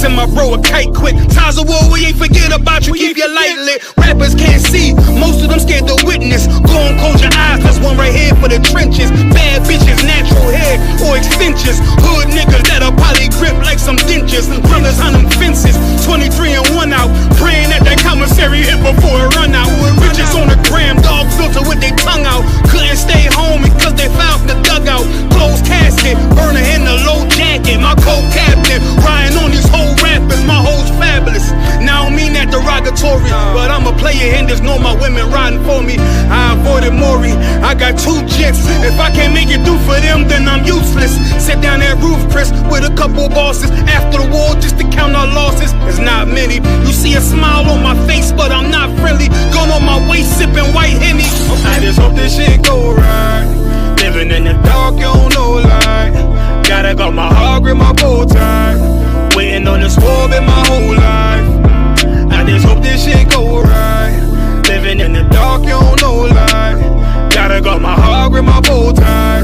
Send my bro a kite quick. Ties of war, we ain't forget about you, keep your light lit. Rappers can't see, most of them scared to witness. Go on, close your eyes, there's one right here for the trenches. Bad bitches, natural hair or extensions. Hood niggas that'll probably grip like some dentures. Brothers on them fences, 23 and 1 out. Praying that that commissary hit before it run out. Bitches on the gram, dog filter with their tongue out. Couldn't stay home because they found the dugout. Closed casket, burner in the low jacket. My co-captain, riding on these whole rappers. My hoes fabulous. Now I don't mean that derogatory, but I'm a player and there's no my women riding for me. I avoided Maury, I got 2 jets. If I can't make it through for them, then I'm useless. Sit down that roof, Chris, with a couple bosses. After the war, just to count our losses. It's not many. You see a smile on my face, but I'm not friendly. Going on my waist, sipping white Henny. I just hope this shit go right. Living in the dark, you don't know light. Gotta got my heart with my bow tie. Waiting on the swab in my whole life. I just hope this shit go right. Living in the dark, you don't know light. Gotta got my heart with my bow tie.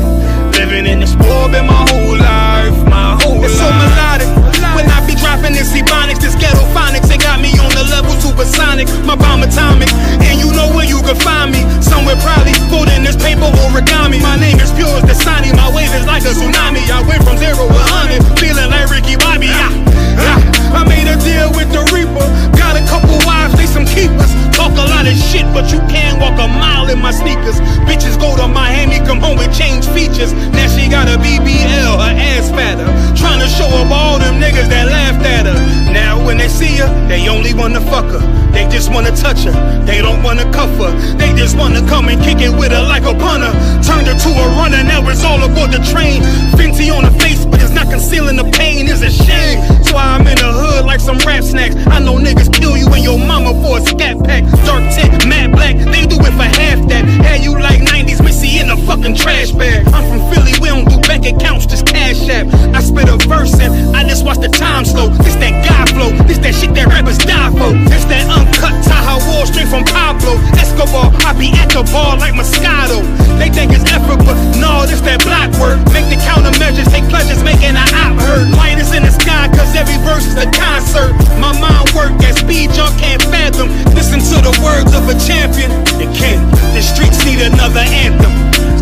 Living in the swab in my whole life. My whole life. It's so melodic. When I be dropping this ebonics, this ghetto phonics, it got me on the level supersonic. My bomb atomic, and you know where you can find me. Somewhere probably folding this paper origami. My name is pure as the Sani, my wave is like a tsunami. I went from 0 to 100, feeling like Ricky Bobby. I made a deal with the Reaper. Got a couple wives, they some keepers. Talk a lot of shit, but you can't walk a mile in my sneakers. Bitches go to Miami, come home with change features. Now she got a BBL, her ass fatter. Trying to show up all them niggas that laughed at her. Now when they see her, they only wanna fuck her. They just wanna touch her, they don't wanna cuff her. They just wanna come and kick it with her like a punter. Turned her to a runner, now it's all aboard the train. Fenty on her face, but it's not concealing the pain, it's a shame. That's why I'm in the hood like some rap snacks. I know niggas kill you and your mama for a scat pack. Dark tint, matte black, they do it for half that. Had you like 90s Missy in a fucking trash bag. I'm from Philly, we don't do bank accounts, just cash app. I spit a verse and I just watch the time slow. This that guy flow, this that shit that rappers die for. This that uncut Taha Wall straight from Pablo Escobar. I be at the bar like Moscato. They think it's effort, but no, this that block work. Make the countermeasures, take pleasures, making an op hurt. Light is in the sky, cause every verse is a concert. My mind work at speed, y'all can't fathom. Listen to the words of a champion. It can't, the streets need another anthem.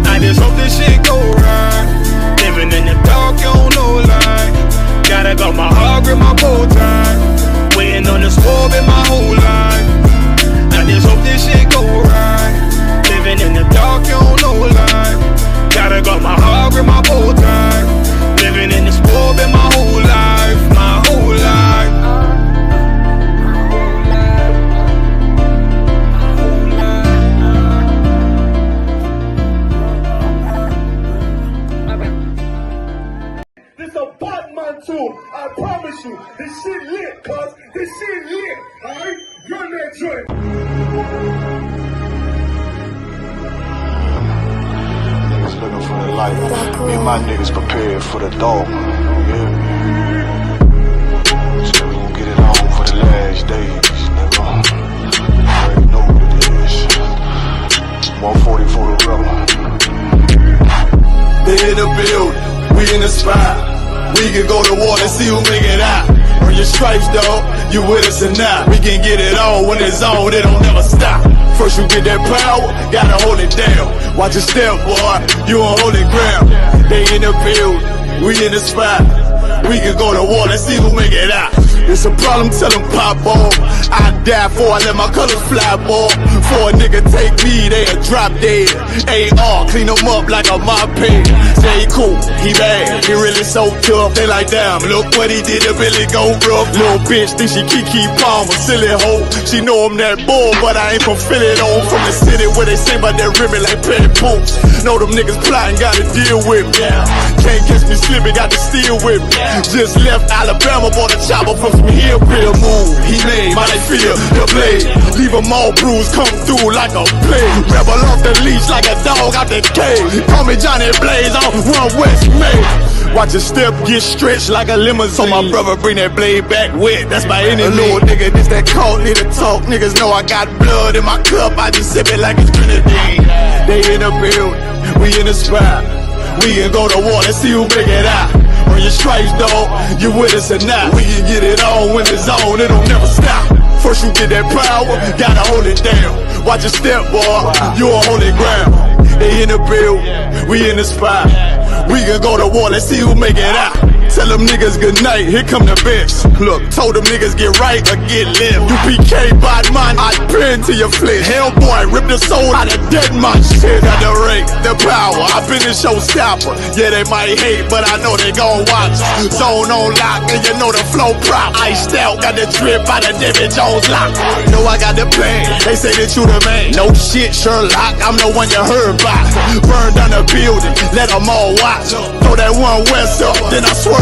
I just hope this shit go right. Living in the dark, you don't know light. Gotta got my heart with my bow tie. Waiting on the swab in my whole life. I just hope this shit go right. Living in the dark, you don't know light. Gotta got my heart with my bow tie. Living in the swab in my whole life. My whole life. I promise you, this shit lit, cuz this shit lit, alright? Run that joint. Niggas looking for the light. Me and my niggas prepared for the dog. Yeah. So we gon' get it on for the last days, nigga. You already know what it is. 140 for the rubber. They in the building, we in the spot. We can go to war and see who make it out. Earn your stripes, dog, you with us or not. We can get it on when it's on, it don't never stop. First you get that power, gotta hold it down. Watch your step, boy, you on holy ground. They in the building, we in the spot. We can go to war and see who make it out. It's a problem, tell them pop off. I die for I let my colors fly, boy. For a nigga take me, they a drop dead. AR, clean them up like a mop pig. Say he cool, he bad, he really so tough. They like, damn, look what he did to Billy go rough. Little bitch think she Kiki Palmer, silly hoe. She know I'm that bull, but I ain't from Philly though. From the city where they sing about that ribbon like Petty Poops. Know them niggas plotting, gotta deal with me. Can't catch me slipping, got to steal with me. Just left Alabama, bought a chopper from some hillbilly move. He made my life feel the blade. Leave them all bruised, come through like a plague. Rebel off the leash like a dog out the cage. Call me Johnny Blaze, I'm one West May. Watch your step get stretched like a limousine. So my brother bring that blade back wet, that's by any means. Little nigga, this that cult, need to talk. Niggas know I got blood in my cup, I just sip it like it's grenadine. They in the building, we in the spot. We can go to war, let's see who make it out. Earn your stripes, dog. You with us or not? We can get it on when it's on. It don't never stop. First you get that power, gotta hold it down. Watch your step, boy. You on holy ground. They in the build, we in the spot. We can go to war, let's see who make it out. Tell them niggas good night, here come the bitch. Look, told them niggas get right or get left. UPK, bad man, I pin to your flesh. Hellboy, rip the soul out of dead man shit. Got the rate, the power, I been the showstopper. Yeah, they might hate, but I know they gon' watch. Zone on lock, and you know the flow prop. Iced out, got the drip out of David Jones lock. Know I got the plan, they say that you the man. No shit, Sherlock, I'm the one you heard about. Burn down the building, let them all watch. Throw that one west up, then I swerve.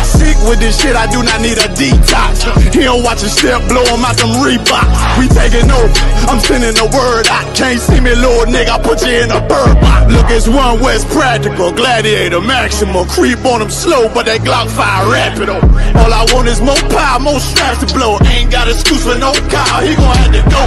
Sick with this shit, I do not need a detox. He don't watch a step, blow him out them Reeboks. We taking over, I'm sending the word out. Can't see me, little nigga, I put you in a bird box. Look, it's one West practical, gladiator, maximal. Creep on them slow, but that Glock fire rapido. All I want is more power, more straps to blow. Ain't got excuse for no car, he gon' have to go.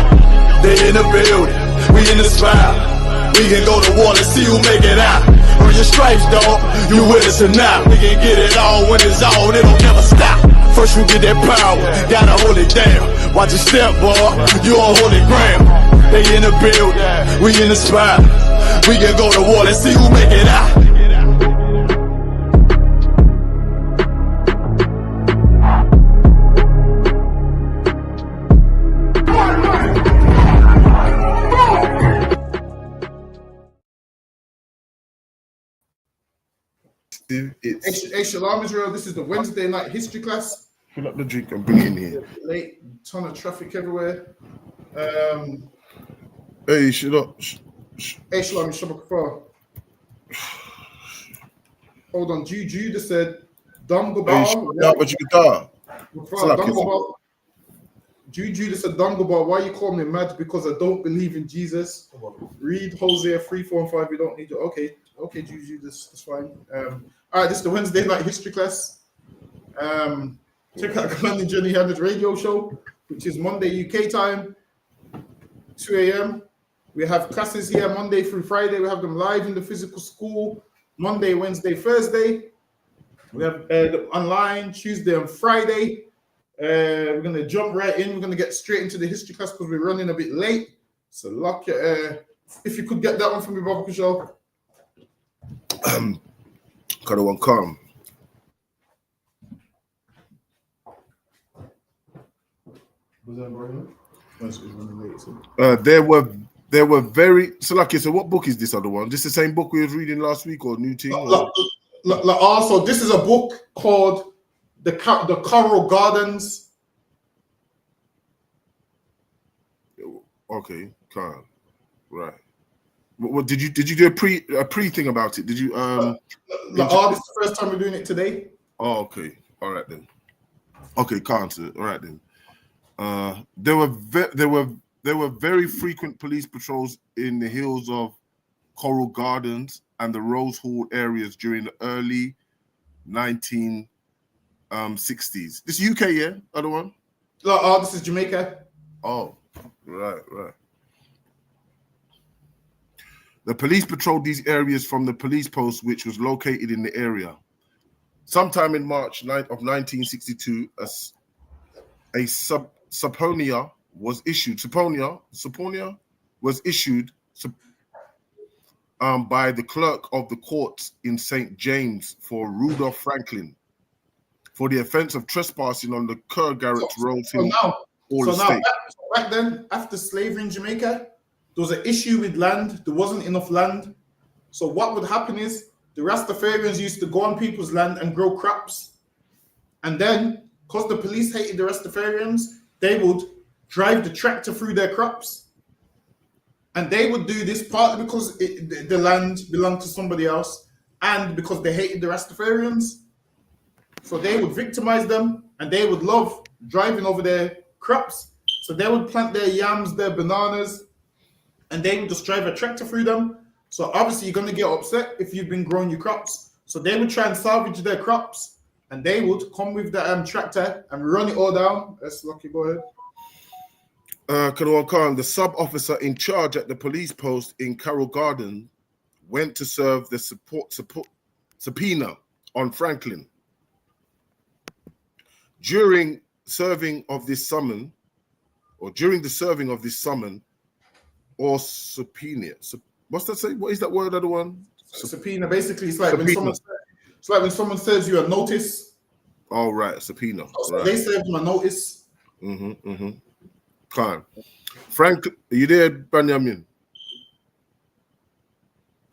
They in the building, we in the spot. We can go to war and see who make it out. Earn your stripes, dog. You with us or not? We can get it on when it's on. It don't never stop. First you get that power, gotta hold it down. Watch your step, boy. You on holy ground. They in the building, we in the spot. We can go to war and see who make it out. Hey, Shalom Israel, this is the Wednesday night history class. Fill up the drink and bring it in here. Late, ton of traffic everywhere. Hey, Shalom. Hey, Shalom, Shabbat. Hold on, Juju just said, Juju just said, Dungabar, why you call me mad? Because I don't believe in Jesus. Read Hosea 3, 4, and 5. You don't need to. Okay, Juju, that's fine. All right, this is the Wednesday night history class. Check out London Journey Hadid radio show, which is Monday UK time, 2 a.m. We have classes here Monday through Friday. We have them live in the physical school, Monday, Wednesday, Thursday. We have online Tuesday and Friday. We're going to jump right in. We're going to get straight into the history class because we're running a bit late. So lock your, if you could get that one from me, Baba Kushal. Kind of one calm. There were very so like so what book is this other one? This the same book we was reading last week or new thing? Also, this is a book called the Coral Gardens. Okay, calm. Right. What did you do a pre thing about it? Did you this is the first time we're doing it today. Oh, okay. All right then. Okay, can't. All right then. There were very frequent police patrols in the hills of Coral Gardens and the Rose Hall areas during the early 1960s. This UK, yeah? Other one? This is Jamaica. Oh, right. The police patrolled these areas from the police post, which was located in the area. Sometime in March of 1962, a subpoena was issued. Subpoena was issued by the clerk of the court in St. James for Rudolph Franklin for the offense of trespassing on the Kerr Garrett Road. Back then, after slavery in Jamaica, there was an issue with land. There wasn't enough land. So what would happen is the Rastafarians used to go on people's land and grow crops. And then, because the police hated the Rastafarians, they would drive the tractor through their crops. And they would do this partly because the land belonged to somebody else and because they hated the Rastafarians. So they would victimize them and they would love driving over their crops. So they would plant their yams, their bananas, and they would just drive a tractor through them. So obviously you're going to get upset if you've been growing your crops. So they would try and salvage their crops and they would come with the tractor and run it all down. That's lucky, go ahead. Kanawal Khan, the sub-officer in charge at the police post in Carroll Garden, went to serve the subpoena on Franklin. During serving of this summon, or during the serving of this summon, or subpoena. What's that say? What is that word? Other one? Subpoena. Basically, it's like Subpoena. when someone serves you a notice. Oh, right, subpoena. So Right. they served him a notice. Fine. Frank, are you there, Benjamin?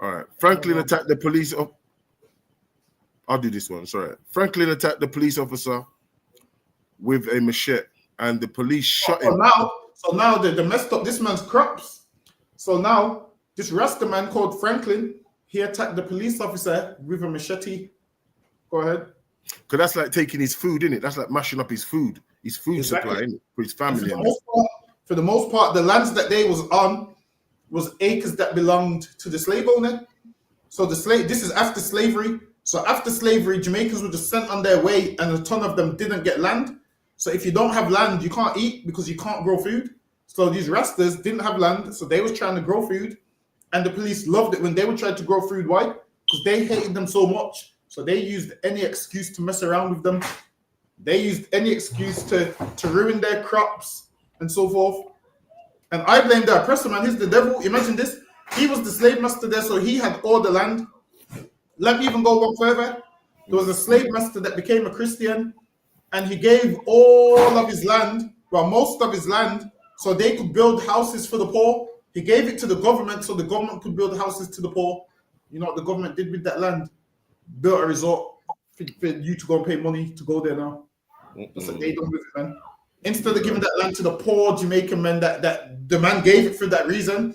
All right. Franklin attacked the police. I'll do this one. Sorry. Franklin attacked the police officer with a machete, and the police shot him. So now they messed up this man's crops. So now this Rasta man called Franklin, he attacked the police officer with a machete. Go ahead. Because that's like taking his food, innit? That's like mashing up his food supply, innit? For his family. For the most part, the lands that they was on was acres that belonged to the slave owner. So this is after slavery. So after slavery, Jamaicans were just sent on their way, and a ton of them didn't get land. So if you don't have land, you can't eat because you can't grow food. So these Rastas didn't have land, so they was trying to grow food, and the police loved it when they would try to grow food. Why? Because they hated them so much. So they used any excuse to mess around with them. They used any excuse to ruin their crops and so forth. And I blame the oppressor, man. He's the devil. Imagine this. He was the slave master there, so he had all the land. Let me even go one further. There was a slave master that became a Christian, and he gave all of his land, well, most of his land, so they could build houses for the poor. He gave it to the government so the government could build houses to the poor. You know what the government did with that land? Built a resort for you to go and pay money to go there now. That's what they done with it, man. Instead of giving that land to the poor Jamaican men that the man gave it for that reason,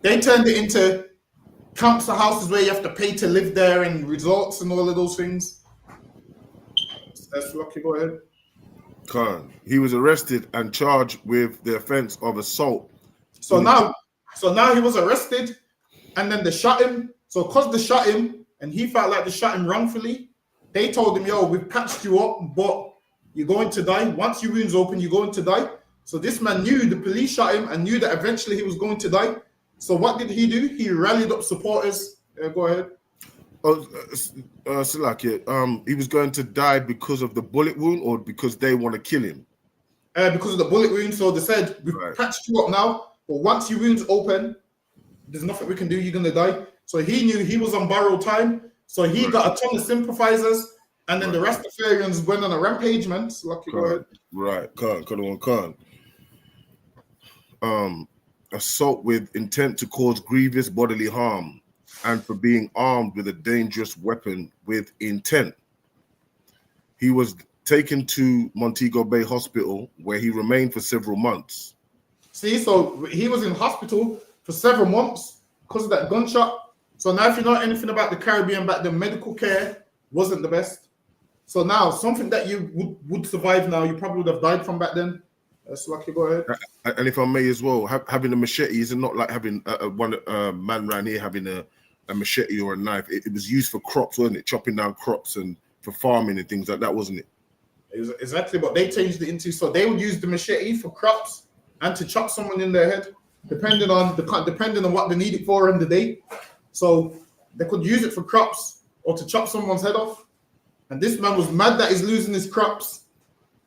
they turned it into council houses where you have to pay to live there and resorts and all of those things. That's lucky. Go ahead. Khan. He was arrested and charged with the offense of assault. So now he was arrested, and then they shot him. So because they shot him, and he felt like they shot him wrongfully, they told him, "Yo, we've patched you up, but you're going to die. Once your wounds open, you're going to die." So this man knew the police shot him and knew that eventually he was going to die. So what did he do? He rallied up supporters. Go ahead. Salaki, he was going to die because of the bullet wound or because they want to kill him? Because of the bullet wound. So they said, we've patched you up now, but once your wounds open, there's nothing we can do. You're going to die. So he knew he was on borrowed time. So he got a ton of sympathizers. And then the Rastafarians went on a rampage, man. Salaki, go ahead. Right. Khan. Assault with intent to cause grievous bodily harm and for being armed with a dangerous weapon with intent. He was taken to Montego Bay Hospital where he remained for several months. See, so he was in hospital for several months because of that gunshot. So now if you know anything about the Caribbean, back then medical care wasn't the best. So now something that you would survive now, you probably would have died from back then. So lucky, go ahead. And if I may as well, having a machete is not like having one man around here having a machete or a knife. It was used for crops, wasn't it? Chopping down crops and for farming and things like that, wasn't it? Exactly what they changed it into. So they would use the machete for crops and to chop someone in their head, depending on what they need it for in the day. So they could use it for crops or to chop someone's head off. And this man was mad that he's losing his crops.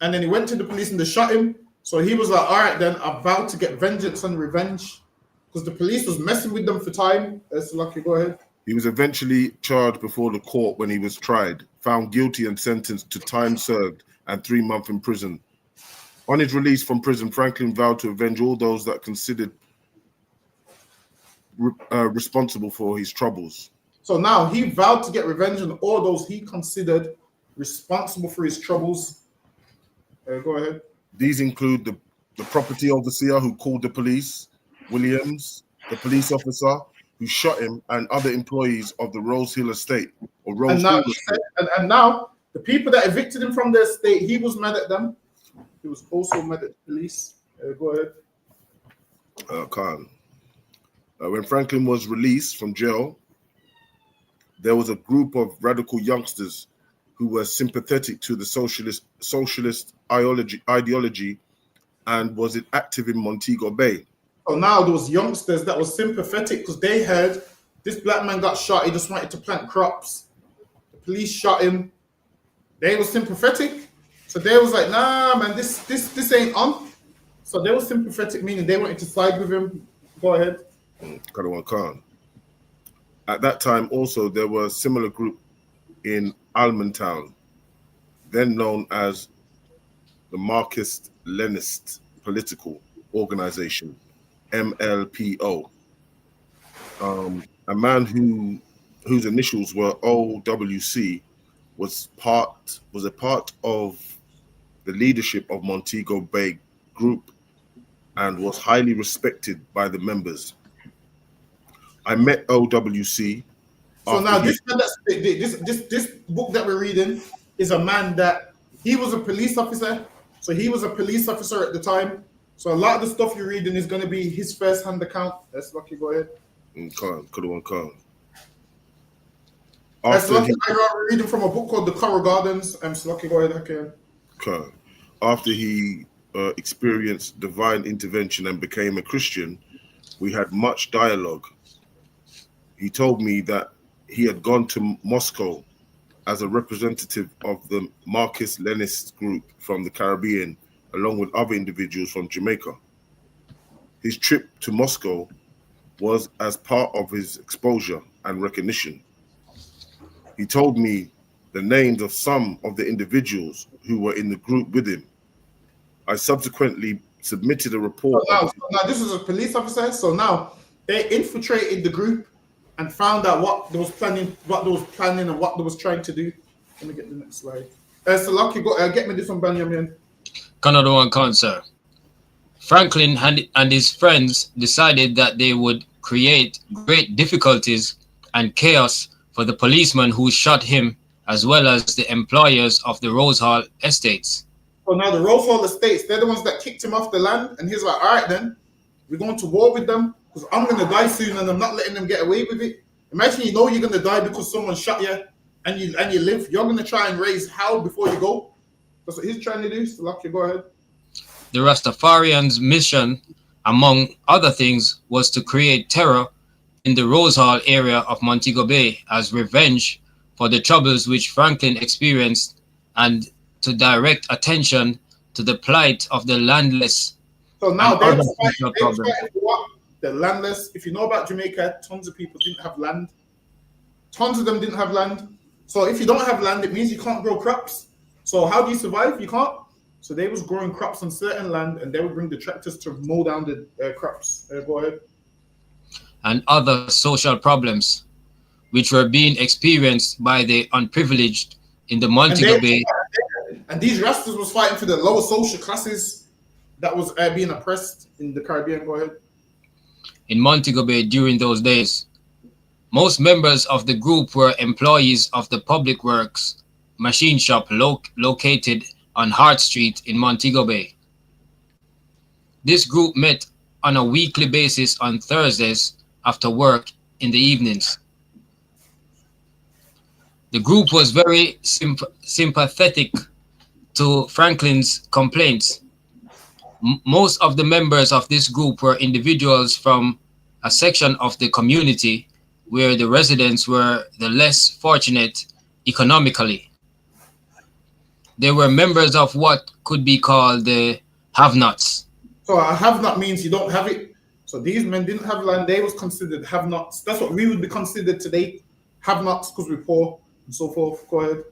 And then he went to the police and they shot him. So he was like, all right, then I vowed to get vengeance and revenge because the police was messing with them for time. So lucky, go ahead. He was eventually charged before the court when he was tried, found guilty and sentenced to time served and 3 months in prison. On his release from prison, Franklin vowed to avenge all those that considered responsible for his troubles. So now he vowed to get revenge on all those he considered responsible for his troubles. Go ahead. These include the property overseer who called the police, Williams, the police officer who shot him, and other employees of the Rose Hill estate. And now the people that evicted him from the estate, he was mad at them. He was also mad at the police. Go ahead. Khan. When Franklin was released from jail, there was a group of radical youngsters who were sympathetic to the socialist ideology and was active in Montego Bay. So now there was youngsters that was sympathetic because they heard this black man got shot. He just wanted to plant crops. The police shot him, they were sympathetic. So they was like, nah, man, this ain't on. So they were sympathetic, meaning they wanted to side with him. Go ahead. Kadawan Khan. At that time, also, there were a similar group in Almontown, then known as the Marxist-Leninist Political Organization, MLPO. A man whose initials were OWC was a part of the leadership of Montego Bay Group and was highly respected by the members. I met OWC. So now this book that we're reading is a man that he was a police officer. So he was a police officer at the time. So a lot of the stuff you're reading is going to be his first-hand account. That's lucky. Go ahead. Khan. That's lucky. I'm reading from a book called The Coral Gardens. I'm lucky. Go ahead. Okay. After he experienced divine intervention and became a Christian, we had much dialogue. He told me that he had gone to Moscow as a representative of the Marxist-Leninist group from the Caribbean, along with other individuals from Jamaica. His trip to Moscow was as part of his exposure and recognition. He told me the names of some of the individuals who were in the group with him. I subsequently submitted a report. So now this is a police officer. So now they infiltrated the group and found out what they was planning, and what they was trying to do. Let me get the next slide. So lucky, get me this one, Banyamin. Canada one concert. Franklin and his friends decided that they would create great difficulties and chaos for the policeman who shot him, as well as the employers of the Rose Hall estates. So now the Rose Hall estates, they're the ones that kicked him off the land, and he's like, all right then, we're going to war with them, because I'm going to die soon, and I'm not letting them get away with it. Imagine you know you're going to die because someone shot you, and you live. You're going to try and raise hell before you go. That's what he's trying to do. So lucky, go ahead. The Rastafarians' mission, among other things, was to create terror in the Rose Hall area of Montego Bay as revenge for the troubles which Franklin experienced, and to direct attention to the plight of the landless. So now they're fighting for what? The landless. If you know about Jamaica, tons of people didn't have land. Tons of them didn't have land. So if you don't have land, it means you can't grow crops. So how do you survive? You can't. So they was growing crops on certain land, and they would bring the tractors to mow down the crops. Go ahead. And other social problems, which were being experienced by the unprivileged in the Montego Bay. And these Rastas was fighting for the lower social classes that was being oppressed in the Caribbean. Go ahead. In Montego Bay during those days, most members of the group were employees of the Public Works machine shop located on Hart Street in Montego Bay. This group met on a weekly basis on Thursdays after work in the evenings. The group was very sympathetic to Franklin's complaints. Most of the members of this group were individuals from a section of the community where the residents were the less fortunate economically. They were members of what could be called the have-nots. So a have-not means you don't have it. So these men didn't have land. They was considered have-nots. That's what we would be considered today, have-nots, because we're poor and so forth. Go ahead.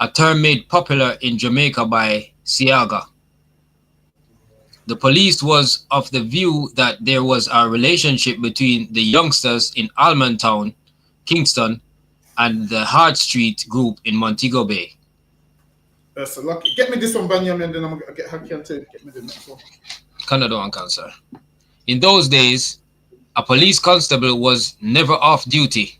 A term made popular in Jamaica by Siaga. The police was of the view that there was a relationship between the youngsters in Almontown, Kingston, and the Hart Street group in Montego Bay. That's a lucky. Get me this one, Banyamin, and then I'm gonna get Hakian to get me the next one. Canada one, sir. In those days, a police constable was never off duty.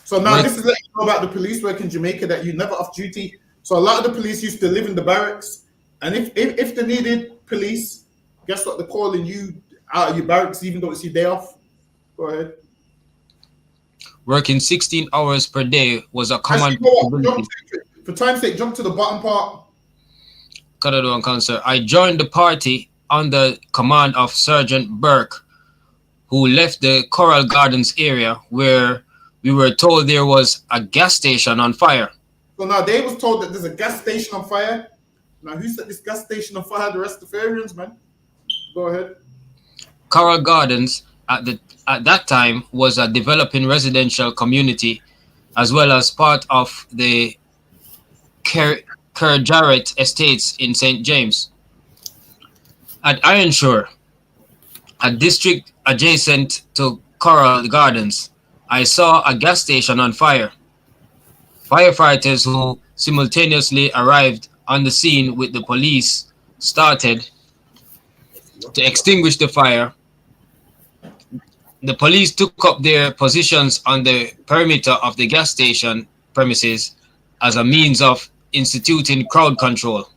So now this is letting you know about the police work in Jamaica, that you're never off duty. So a lot of the police used to live in the barracks, and if they needed police, guess what? They're calling you out of your barracks, even though it's your day off. Go ahead. Working 16 hours per day was a common possibility. For time's sake, jump to the bottom part. Canada one, sir. I joined the party under command of Sergeant Burke, who left the Coral Gardens area where we were told there was a gas station on fire. So now they was told that there's a gas station on fire. Now who set this gas station on fire? The Rastafarians, man. Go ahead. Coral Gardens at that time was a developing residential community, as well as part of the Kerjarret Estates in St. James. At Ironshore, a district adjacent to Coral Gardens, I saw a gas station on fire. Firefighters who simultaneously arrived on the scene with the police started to extinguish the fire. The police took up their positions on the perimeter of the gas station premises as a means of instituting crowd control.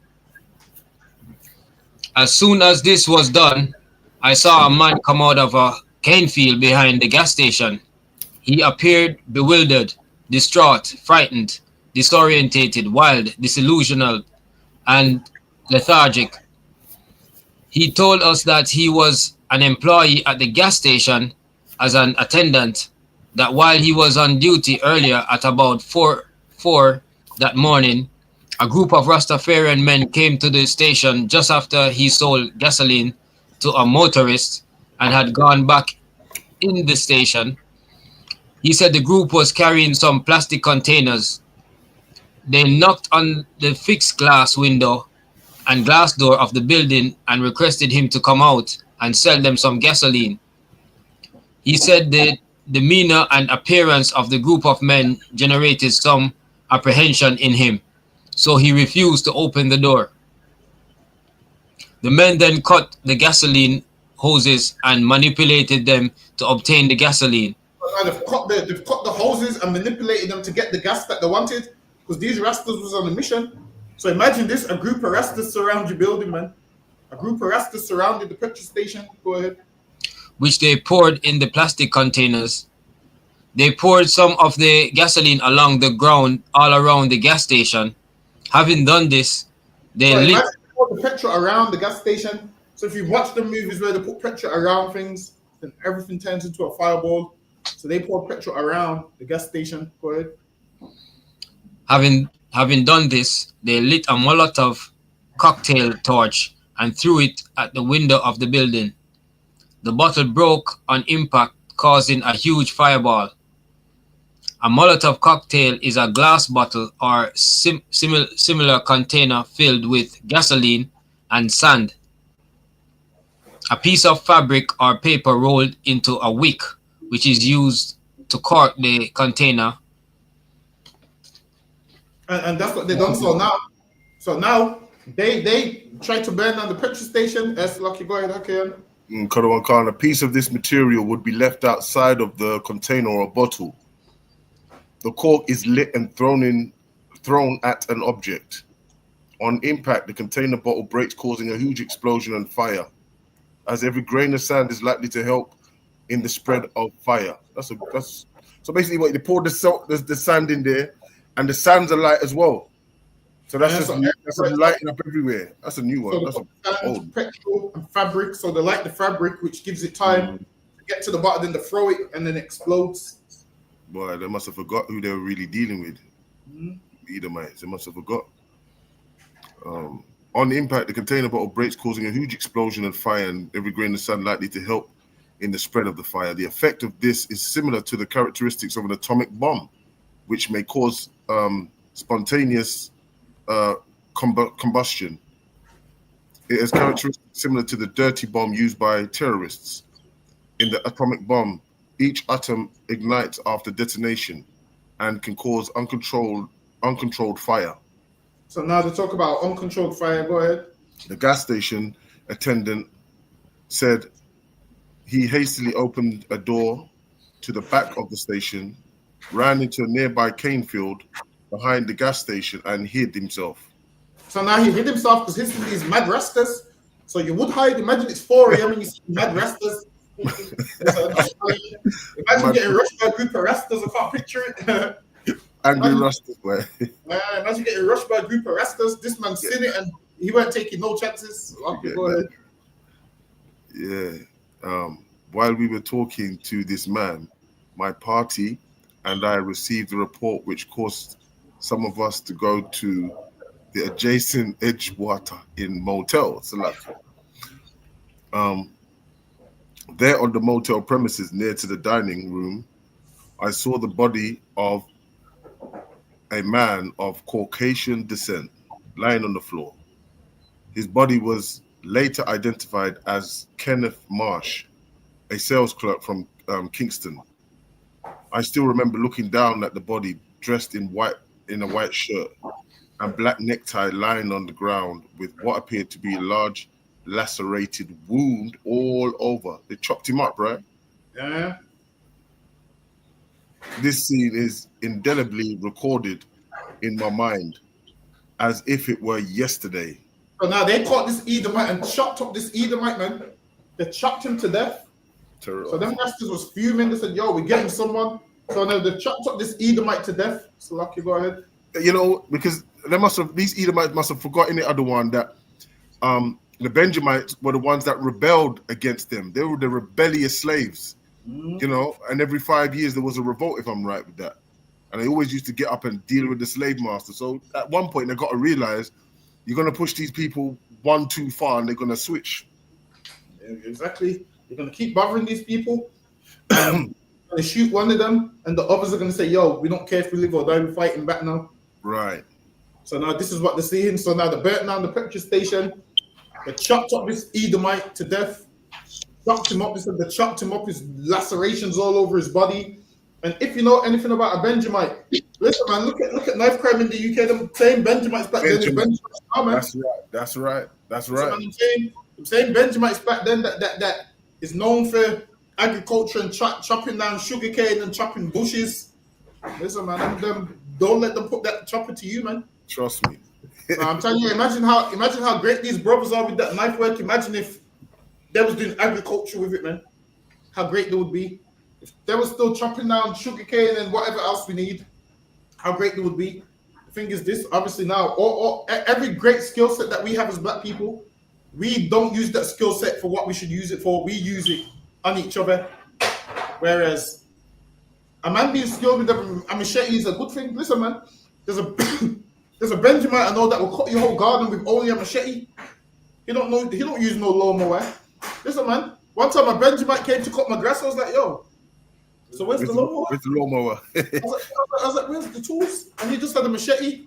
As soon as this was done, I saw a man come out of a cane field behind the gas station. He appeared bewildered, distraught, frightened, disorientated, wild, disillusioned, and lethargic. He told us that he was an employee at the gas station as an attendant, that while he was on duty earlier at about 4 that morning, a group of Rastafarian men came to the station just after he sold gasoline to a motorist and had gone back in the station. He said the group was carrying some plastic containers. They knocked on the fixed glass window and glass door of the building and requested him to come out and sell them some gasoline. He said the demeanor and appearance of the group of men generated some apprehension in him, so he refused to open the door. The men then cut the gasoline hoses and manipulated them to obtain the gasoline. They've cut the hoses and manipulated them to get the gas that they wanted, because these Rastas was on a mission. So imagine this, a group of Rastas surround your building, man. A group of Rastas surrounded the petrol station. Go ahead. Which they poured in the plastic containers. They poured some of the gasoline along the ground all around the gas station. Having done this, they lit. Imagine they poured the petrol around the gas station. So if you watch the movies where they put petrol around things, then everything turns into a fireball. So they poured petrol around the gas station. Go ahead. Having done this, they lit a Molotov cocktail torch and threw it at the window of the building. The bottle broke on impact, causing a huge fireball. A Molotov cocktail is a glass bottle or similar container filled with gasoline and sand. A piece of fabric or paper rolled into a wick, which is used to cork the container. And that's what they done. So now they try to burn down the petrol station. That's lucky. Go ahead, okay. A piece of this material would be left outside of the container or bottle. The cork is lit and thrown at an object. On impact, the container bottle breaks, causing a huge explosion and fire, as every grain of sand is likely to help in the spread of fire. So basically what they poured the sand in there, and the sands are light as well. So that's lighting up everywhere. That's a new one. So that's old. Petrol and fabric. So they light the fabric, which gives it time to get to the bottom, then they throw it, and then it explodes. Boy, they must have forgot who they were really dealing with. Edomites. They must have forgot. On impact, the container bottle breaks, causing a huge explosion and fire, and every grain of sand likely to help in the spread of the fire. The effect of this is similar to the characteristics of an atomic bomb, which may cause spontaneous combustion. It has characteristics similar to the dirty bomb used by terrorists. In the atomic bomb, each atom ignites after detonation and can cause uncontrolled fire. So now to talk about uncontrolled fire, go ahead. The gas station attendant said he hastily opened a door to the back of the station, ran into a nearby cane field behind the gas station, and hid himself. So now he hid himself because he's mad rastas. So you would hide. Imagine it's 4 a.m. and you see mad rastas. Imagine getting rushed by a group of rastas. I can't picture it. Angry rastas, boy. Imagine getting rushed by a group of rastas. This man's seen it and he weren't taking no chances. Go ahead. Yeah. While we were talking to this man, my party and I received a report which caused some of us to go to the adjacent Edgewater in motel. So like, there on the motel premises near to the dining room, I saw the body of a man of Caucasian descent lying on the floor. His body was later identified as Kenneth Marsh, a sales clerk from Kingston. I still remember looking down at the body dressed in a white shirt and black necktie lying on the ground with what appeared to be a large lacerated wound all over. They chopped him up, right? Yeah. This scene is indelibly recorded in my mind as if it were yesterday. So now they caught this Edomite and chopped up this Edomite, man. They chopped him to death. Terrible. So them masters was fuming. They said, yo, we're getting someone. So now they chopped up this Edomite to death. So lucky, go ahead. You know, because these Edomites must have forgotten the other one, that the Benjamites were the ones that rebelled against them. They were the rebellious slaves, you know, and every 5 years there was a revolt, if I'm right with that. And they always used to get up and deal with the slave master. So at one point they got to realize you're going to push these people one too far and they're going to switch. Yeah, exactly. You're going to keep bothering these people. And they shoot one of them and the others are going to say, yo, we don't care if we live or die, we're fighting back now. Right. So now this is what they're seeing. So now they burnt down the petrol station. They chopped up this Edomite to death. Chopped him up. They said they chopped him up. His lacerations all over his body. And if you know anything about a Benjamite, listen, man, look at knife crime in the UK. The same Benjamites back then. Benjamites now, man. That's right. I'm saying, the same Benjamites back then that is known for agriculture and chopping down sugarcane and chopping bushes. Listen, man, them don't let them put that chopper to you, man. Trust me. I'm telling you, imagine how great these brothers are with that knife work. Imagine if they was doing agriculture with it, man. How great they would be. If they were still chopping down sugarcane and whatever else we need, how great they would be. The thing is this, obviously now, every great skill set that we have as black people, we don't use that skill set for what we should use it for. We use it on each other. Whereas a man being skilled with a machete is a good thing. Listen, man, there's a Benjamite I know that will cut your whole garden with only a machete. He don't use no lawnmower. Listen, man, one time a Benjamite came to cut my grass. I was like, yo, so where's the lawnmower? Where's the lawnmower? I was like, where's the tools? And he just had a machete.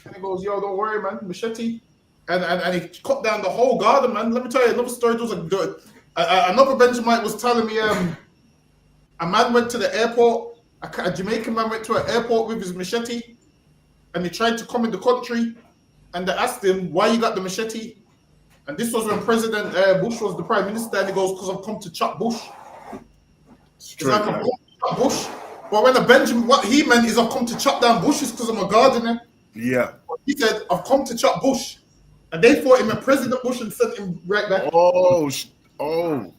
And he goes, yo, don't worry, man, machete. And he cut down the whole garden, man. Let me tell you another story. There was another Benjamite was telling me, a man went to the airport. A Jamaican man went to an airport with his machete, and he tried to come in the country. And they asked him, why you got the machete? And this was when President Bush was the prime minister. And he goes, because I've come to chop bush. It's like, I've come to chop bush. But when a Benjamin, what he meant is I've come to chop down bushes because I'm a gardener. Yeah. He said, I've come to chop bush. And they thought he meant President Bush and sent him right back. Oh, right. So,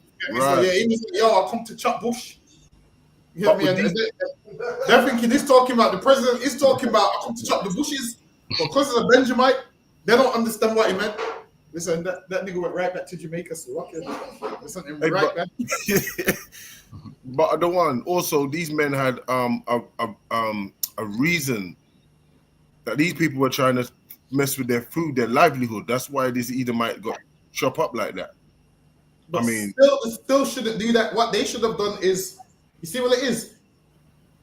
yeah, he was like, yo, I've come to chop bush. You hear me? And they're thinking he's talking about the president. He's talking about I come to chop the bushes. But because it's a Benjamite, they don't understand what he meant. Listen, that nigga went right back to Jamaica. So lucky. Listen, him right back. But the one also, these men had a reason that these people were trying to mess with their food, their livelihood. That's why this Edomite got chopped up like that. But I mean, still shouldn't do that. What they should have done is, you see what it is?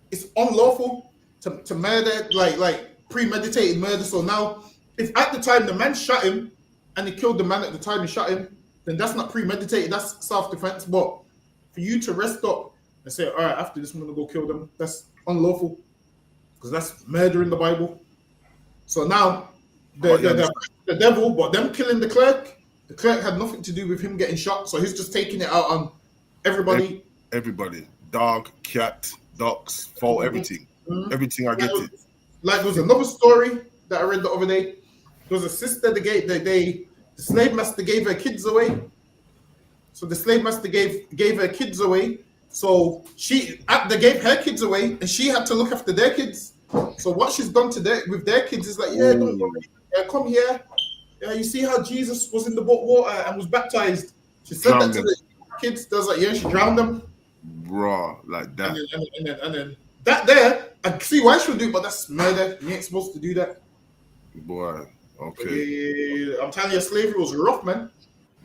It's unlawful to murder, like premeditated murder. So now, if at the time the man shot him and he killed the man at the time he shot him, then that's not premeditated, that's self-defense. But for you to rest up and say, all right, after this I'm gonna go kill them, that's unlawful. Because that's murder in the Bible. So now, the devil, but them killing the clerk had nothing to do with him getting shot. So he's just taking it out on everybody. Everybody. Dog, cat, ducks, fowl, everything. Everything I get it. Like there was another story that I read the other day. There was a sister the slave master gave her kids away. So the slave master gave her kids away. So they gave her kids away and she had to look after their kids. So what she's done with their kids is like, yeah, don't worry. Come here. Yeah, you see how Jesus was in the water and was baptized. She said that to the kids. They was like, yeah, she drowned them. Raw like that. And then that there, I see why she would do it, but that's murder. You ain't supposed to do that. Boy, okay. Yeah. I'm telling you, slavery was rough, man.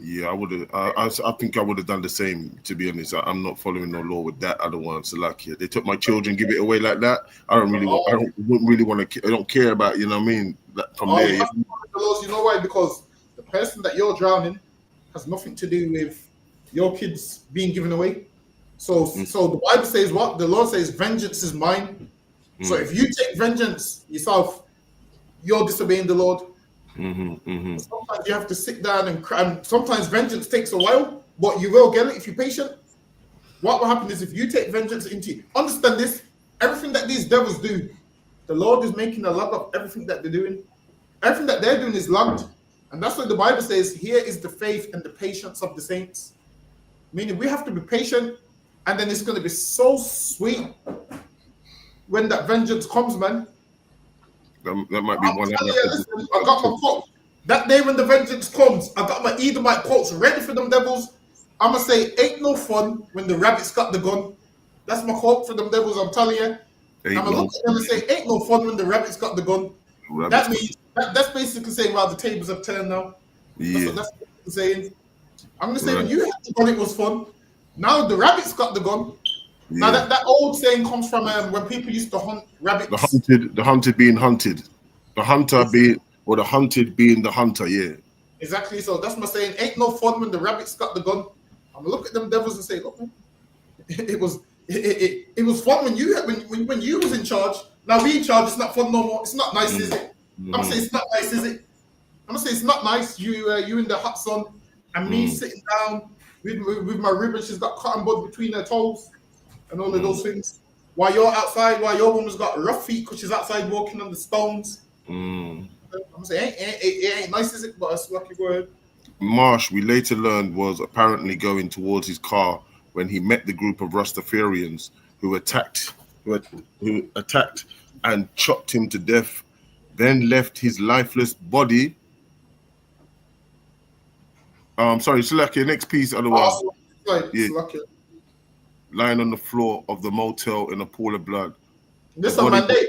Yeah, I would have. I think I would have done the same. To be honest, I'm not following no law with that. I don't want to like it. They took my children, give it away like that. I don't really want. Wouldn't really want to. I don't care about. You know what I mean? That from there. You have to follow the laws. You know why? Because the person that you're drowning has nothing to do with your kids being given away. So the Bible says what? The Lord says, "Vengeance is mine." So if you take vengeance yourself, you're disobeying the Lord. Sometimes you have to sit down and cry. And sometimes vengeance takes a while, but you will get it if you're patient. What will happen is if you take vengeance into you, understand this, everything that these devils do, the Lord is making a lot of everything that they're doing. Everything that they're doing is logged. And that's what the Bible says, here is the faith and the patience of the saints. Meaning we have to be patient, and then it's going to be so sweet when that vengeance comes, man. That might be one. Listen, I got my quote. That day when the vengeance comes, I got my Edomite quotes ready for them devils. I'm going to say, ain't no fun when the rabbits got the gun. That's my quote for them devils, I'm telling you. I'm going to look at them and say, ain't no fun when the rabbits got the gun. That means, that's basically saying, well, the tables have turned now. Yeah. That's what I'm saying. I'm going to say, when you had the gun, it was fun. Now the rabbits got the gun. Yeah. Now that old saying comes from when people used to hunt rabbits. The hunted being hunted. The hunter being, or the hunted being the hunter, yeah. Exactly. So that's my saying. Ain't no fun when the rabbits got the gun. I'm going to look at them devils and say, look, man, it was fun when you was in charge. Now we in charge, it's not fun no more. It's not nice, is it? I'm going to say it's not nice, is it? I'm going to say it's not nice. You in the hot sun and me sitting down with my ribbon. She's got cotton bud between her toes and all of those things. While you're outside, while your woman's got rough feet because she's outside walking on the stones. I'm going to say it ain't nice, is it? But it's lucky, go ahead. Marsh, we later learned, was apparently going towards his car when he met the group of Rastafarians who attacked and chopped him to death, then left his lifeless body. Sorry, Slacky, next piece, otherwise. Lying on the floor of the motel in a pool of blood. Listen, man, they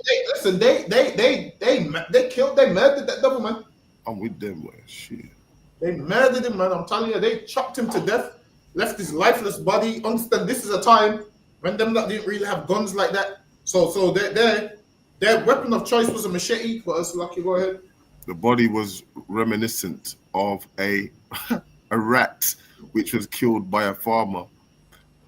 murdered that devil, man. I'm with them, man. Shit. They murdered him, man. I'm telling you, they chopped him to death, left his lifeless body. Understand, this is a time when them that didn't really have guns like that. So their weapon of choice was a machete. But us, lucky, go ahead. The body was reminiscent of a rat, which was killed by a farmer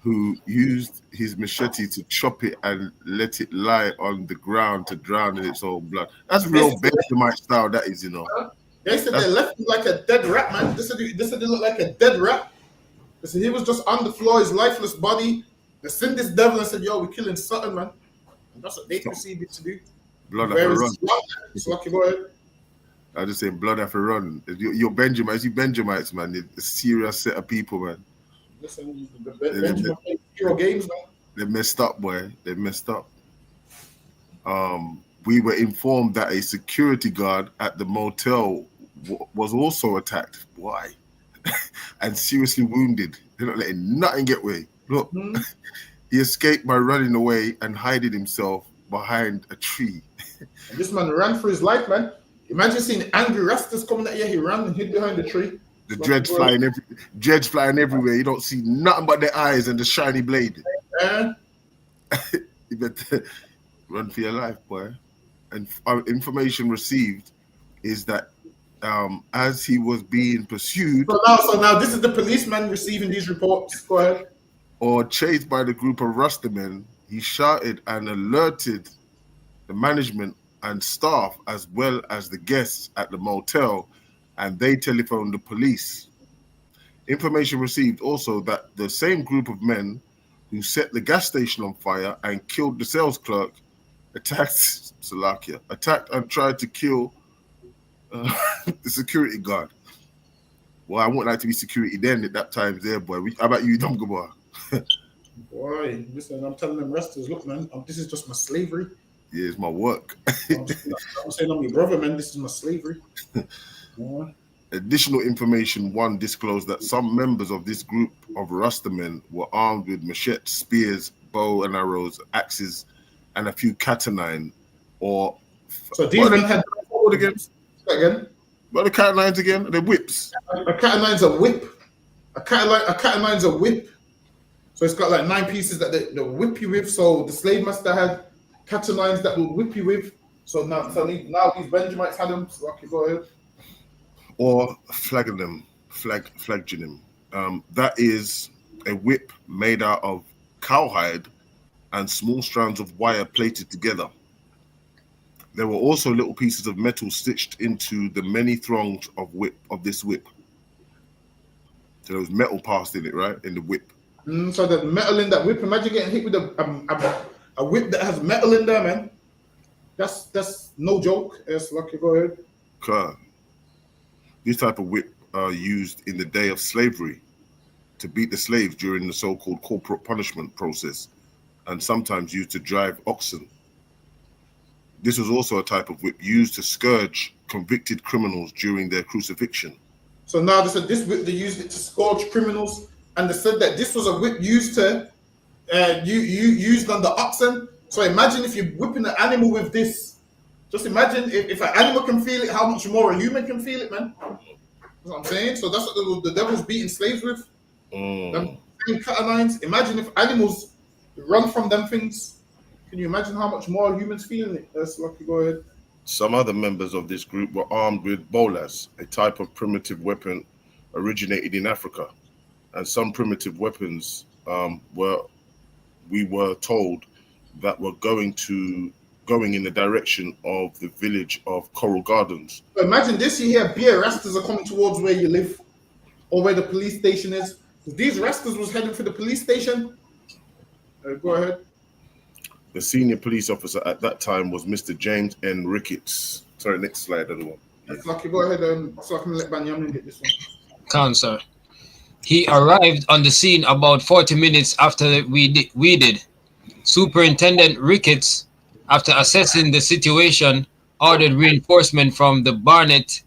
who used his machete to chop it and let it lie on the ground to drown in its own blood. That's real Victimised style, that is, you know. They said they left him like a dead rat, man. They said he looked like a dead rat. They said he was just on the floor, his lifeless body. They sent this devil and said, yo, we're killing something, man. And that's what they proceeded to do. Blood after run. It's lucky, go ahead. I just saying blood after run. You're Benjamites, you Benjamites, man. They're a serious set of people, man. Listen, the Benjamin played Hero games, man. They messed up, boy. They messed up. We were informed that a security guard at the motel was also attacked. Why? And seriously wounded. They're not letting nothing get away. Look, he escaped by running away and hiding himself behind a tree. And this man ran for his life, man. Imagine seeing angry Rastas coming at you. He ran and hid behind the tree. The dreads flying everywhere. You don't see nothing but their eyes and the shiny blade. You better run for your life, boy. And our information received is that as he was being pursued. So now this is the policeman receiving these reports. Go ahead. Or chased by the group of Rastamen, he shouted and alerted the management and staff as well as the guests at the motel, and they telephoned the police. Information received also that the same group of men who set the gas station on fire and killed the sales clerk attacked and tried to kill the security guard. Well, I wouldn't like to be security then at that time there, boy. How about you, Dumgaba? Boy, listen, I'm telling them Rastas, look, man, this is just my slavery. Yeah, it's my work. I'm saying I'm your brother, man. This is my slavery. Additional information, one disclosed that some members of this group of Rastamen were armed with machetes, spears, bow and arrows, axes, and a few cat o' nine, or So these men had what again? again. What are the cat o' nines again? The whips. A cat o' nine's a whip. A cat o' nine's a whip. So it's got like 9 pieces that they whip you with. So the slave master had cat o' nines that will whip you with. So now these Benjamites had them. So okay, go ahead. Or flagellum. That is a whip made out of cowhide and small strands of wire plated together. There were also little pieces of metal stitched into the many throngs of this whip. So there was metal passed in it, right? In the whip. So the metal in that whip. Imagine getting hit with a whip that has metal in there, man. That's no joke. Yes, lucky. Go ahead. Okay. This type of whip are used in the day of slavery to beat the slaves during the so-called corporal punishment process, and sometimes used to drive oxen. This was also a type of whip used to scourge convicted criminals during their crucifixion. So now they said this whip, they used it to scourge criminals, and they said that this was a whip used to used on the oxen. So imagine if you're whipping an animal with this. Just imagine if an animal can feel it, how much more a human can feel it, man. That's what I'm saying. So that's what the devil's beating slaves with. Them cat o' nines. Imagine if animals run from them things. Can you imagine how much more humans feeling it? That's lucky. Go ahead. Some other members of this group were armed with bolas, a type of primitive weapon originated in Africa. And some primitive weapons we were told that were going in the direction of the village of Coral Gardens. So imagine this, you hear beer rastas are coming towards where you live or where the police station is. If these rastas was heading for the police station, go ahead. The senior police officer at that time was Mr. James N. Ricketts. Sorry, next slide, everyone. That's lucky. Go ahead, so I can let Banyamin get this one. Counsel. He arrived on the scene about 40 minutes after we did. Superintendent Ricketts, after assessing the situation, ordered reinforcement from the Barnett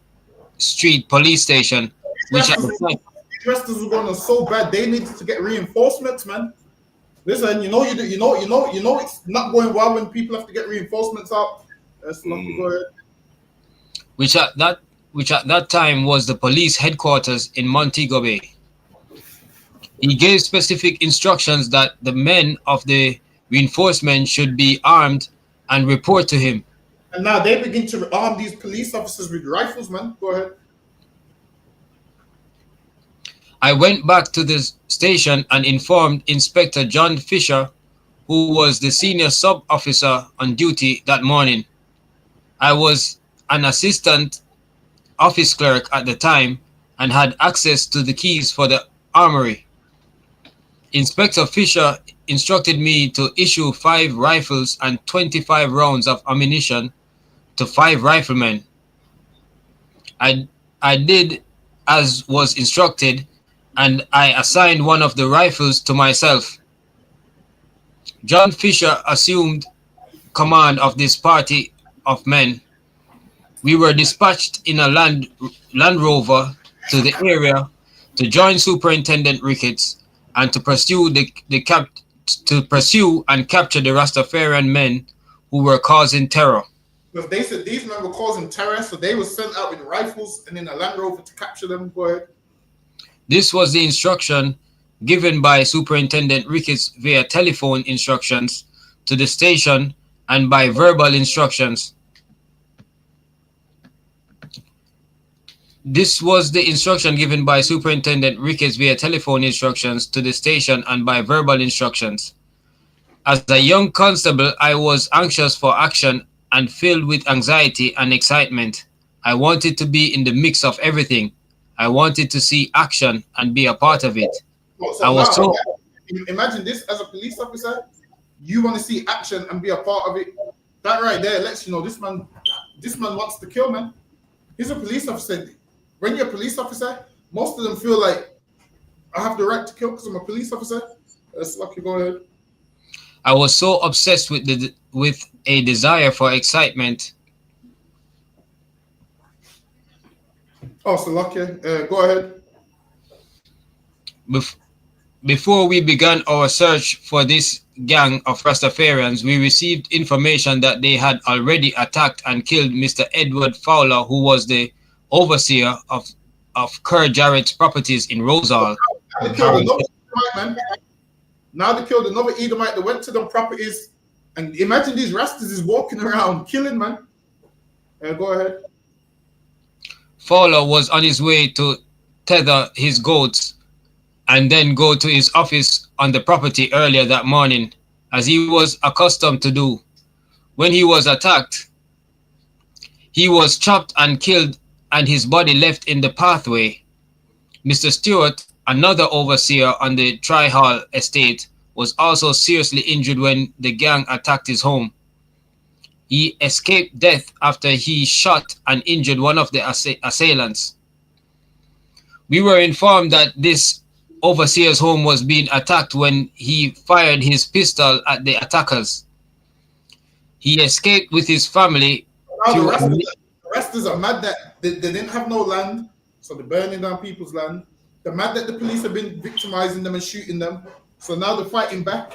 Street police station, which at the time, these rastas were going so bad they needed to get reinforcements, man. Listen, you know it's not going well when people have to get reinforcements out. That's lucky. Go ahead. which at that time was the police headquarters in Montego Bay. He gave specific instructions that the men of the reinforcement should be armed and report to him. And now they begin to arm these police officers with rifles, man. Go ahead. I went back to the station and informed Inspector John Fisher, who was the senior sub-officer on duty that morning. I was an assistant office clerk at the time and had access to the keys for the armory. Inspector Fisher instructed me to issue 5 rifles and 25 rounds of ammunition to 5 riflemen. I did as was instructed, and I assigned one of the rifles to myself. John Fisher assumed command of this party of men. We were dispatched in a Land Rover to the area to join Superintendent Ricketts and to pursue and capture the Rastafarian men who were causing terror. Because they said these men were causing terror, so they were sent out with rifles and in a Land Rover to capture them. Go ahead. This was the instruction given by Superintendent Ricketts via telephone instructions to the station and by verbal instructions. This was the instruction given by Superintendent Ricketts via telephone instructions to the station and by verbal instructions. As a young constable, I was anxious for action and filled with anxiety and excitement. I wanted to be in the mix of everything. I wanted to see action and be a part of it. Imagine this as a police officer. You want to see action and be a part of it. That right there lets you know this man wants to kill, man. He's a police officer. When you're a police officer, most of them feel like I have the right to kill because I'm a police officer. That's lucky. Go ahead. I was so obsessed with a desire for excitement. Oh, so lucky. Go ahead. Before we began our search for this gang of Rastafarians, we received information that they had already attacked and killed Mr. Edward Fowler, who was the overseer of Kerr Jarrett's properties in Rosal. Now they killed another Edomite, man. Now they killed another Edomite that went to them properties. And imagine these Rastas is walking around killing, man. Go ahead. Fowler was on his way to tether his goats and then go to his office on the property earlier that morning, as he was accustomed to do. When he was attacked, he was chopped and killed and his body left in the pathway. Mr. Stewart, another overseer on the Tri-Hall estate, was also seriously injured when the gang attacked his home. He escaped death after he shot and injured one of the assailants. We were informed that this overseer's home was being attacked when he fired his pistol at the attackers. He escaped with his family. Now the Rastas are mad that they didn't have no land, so they're burning down people's land. They're mad that the police have been victimizing them and shooting them, so now they're fighting back.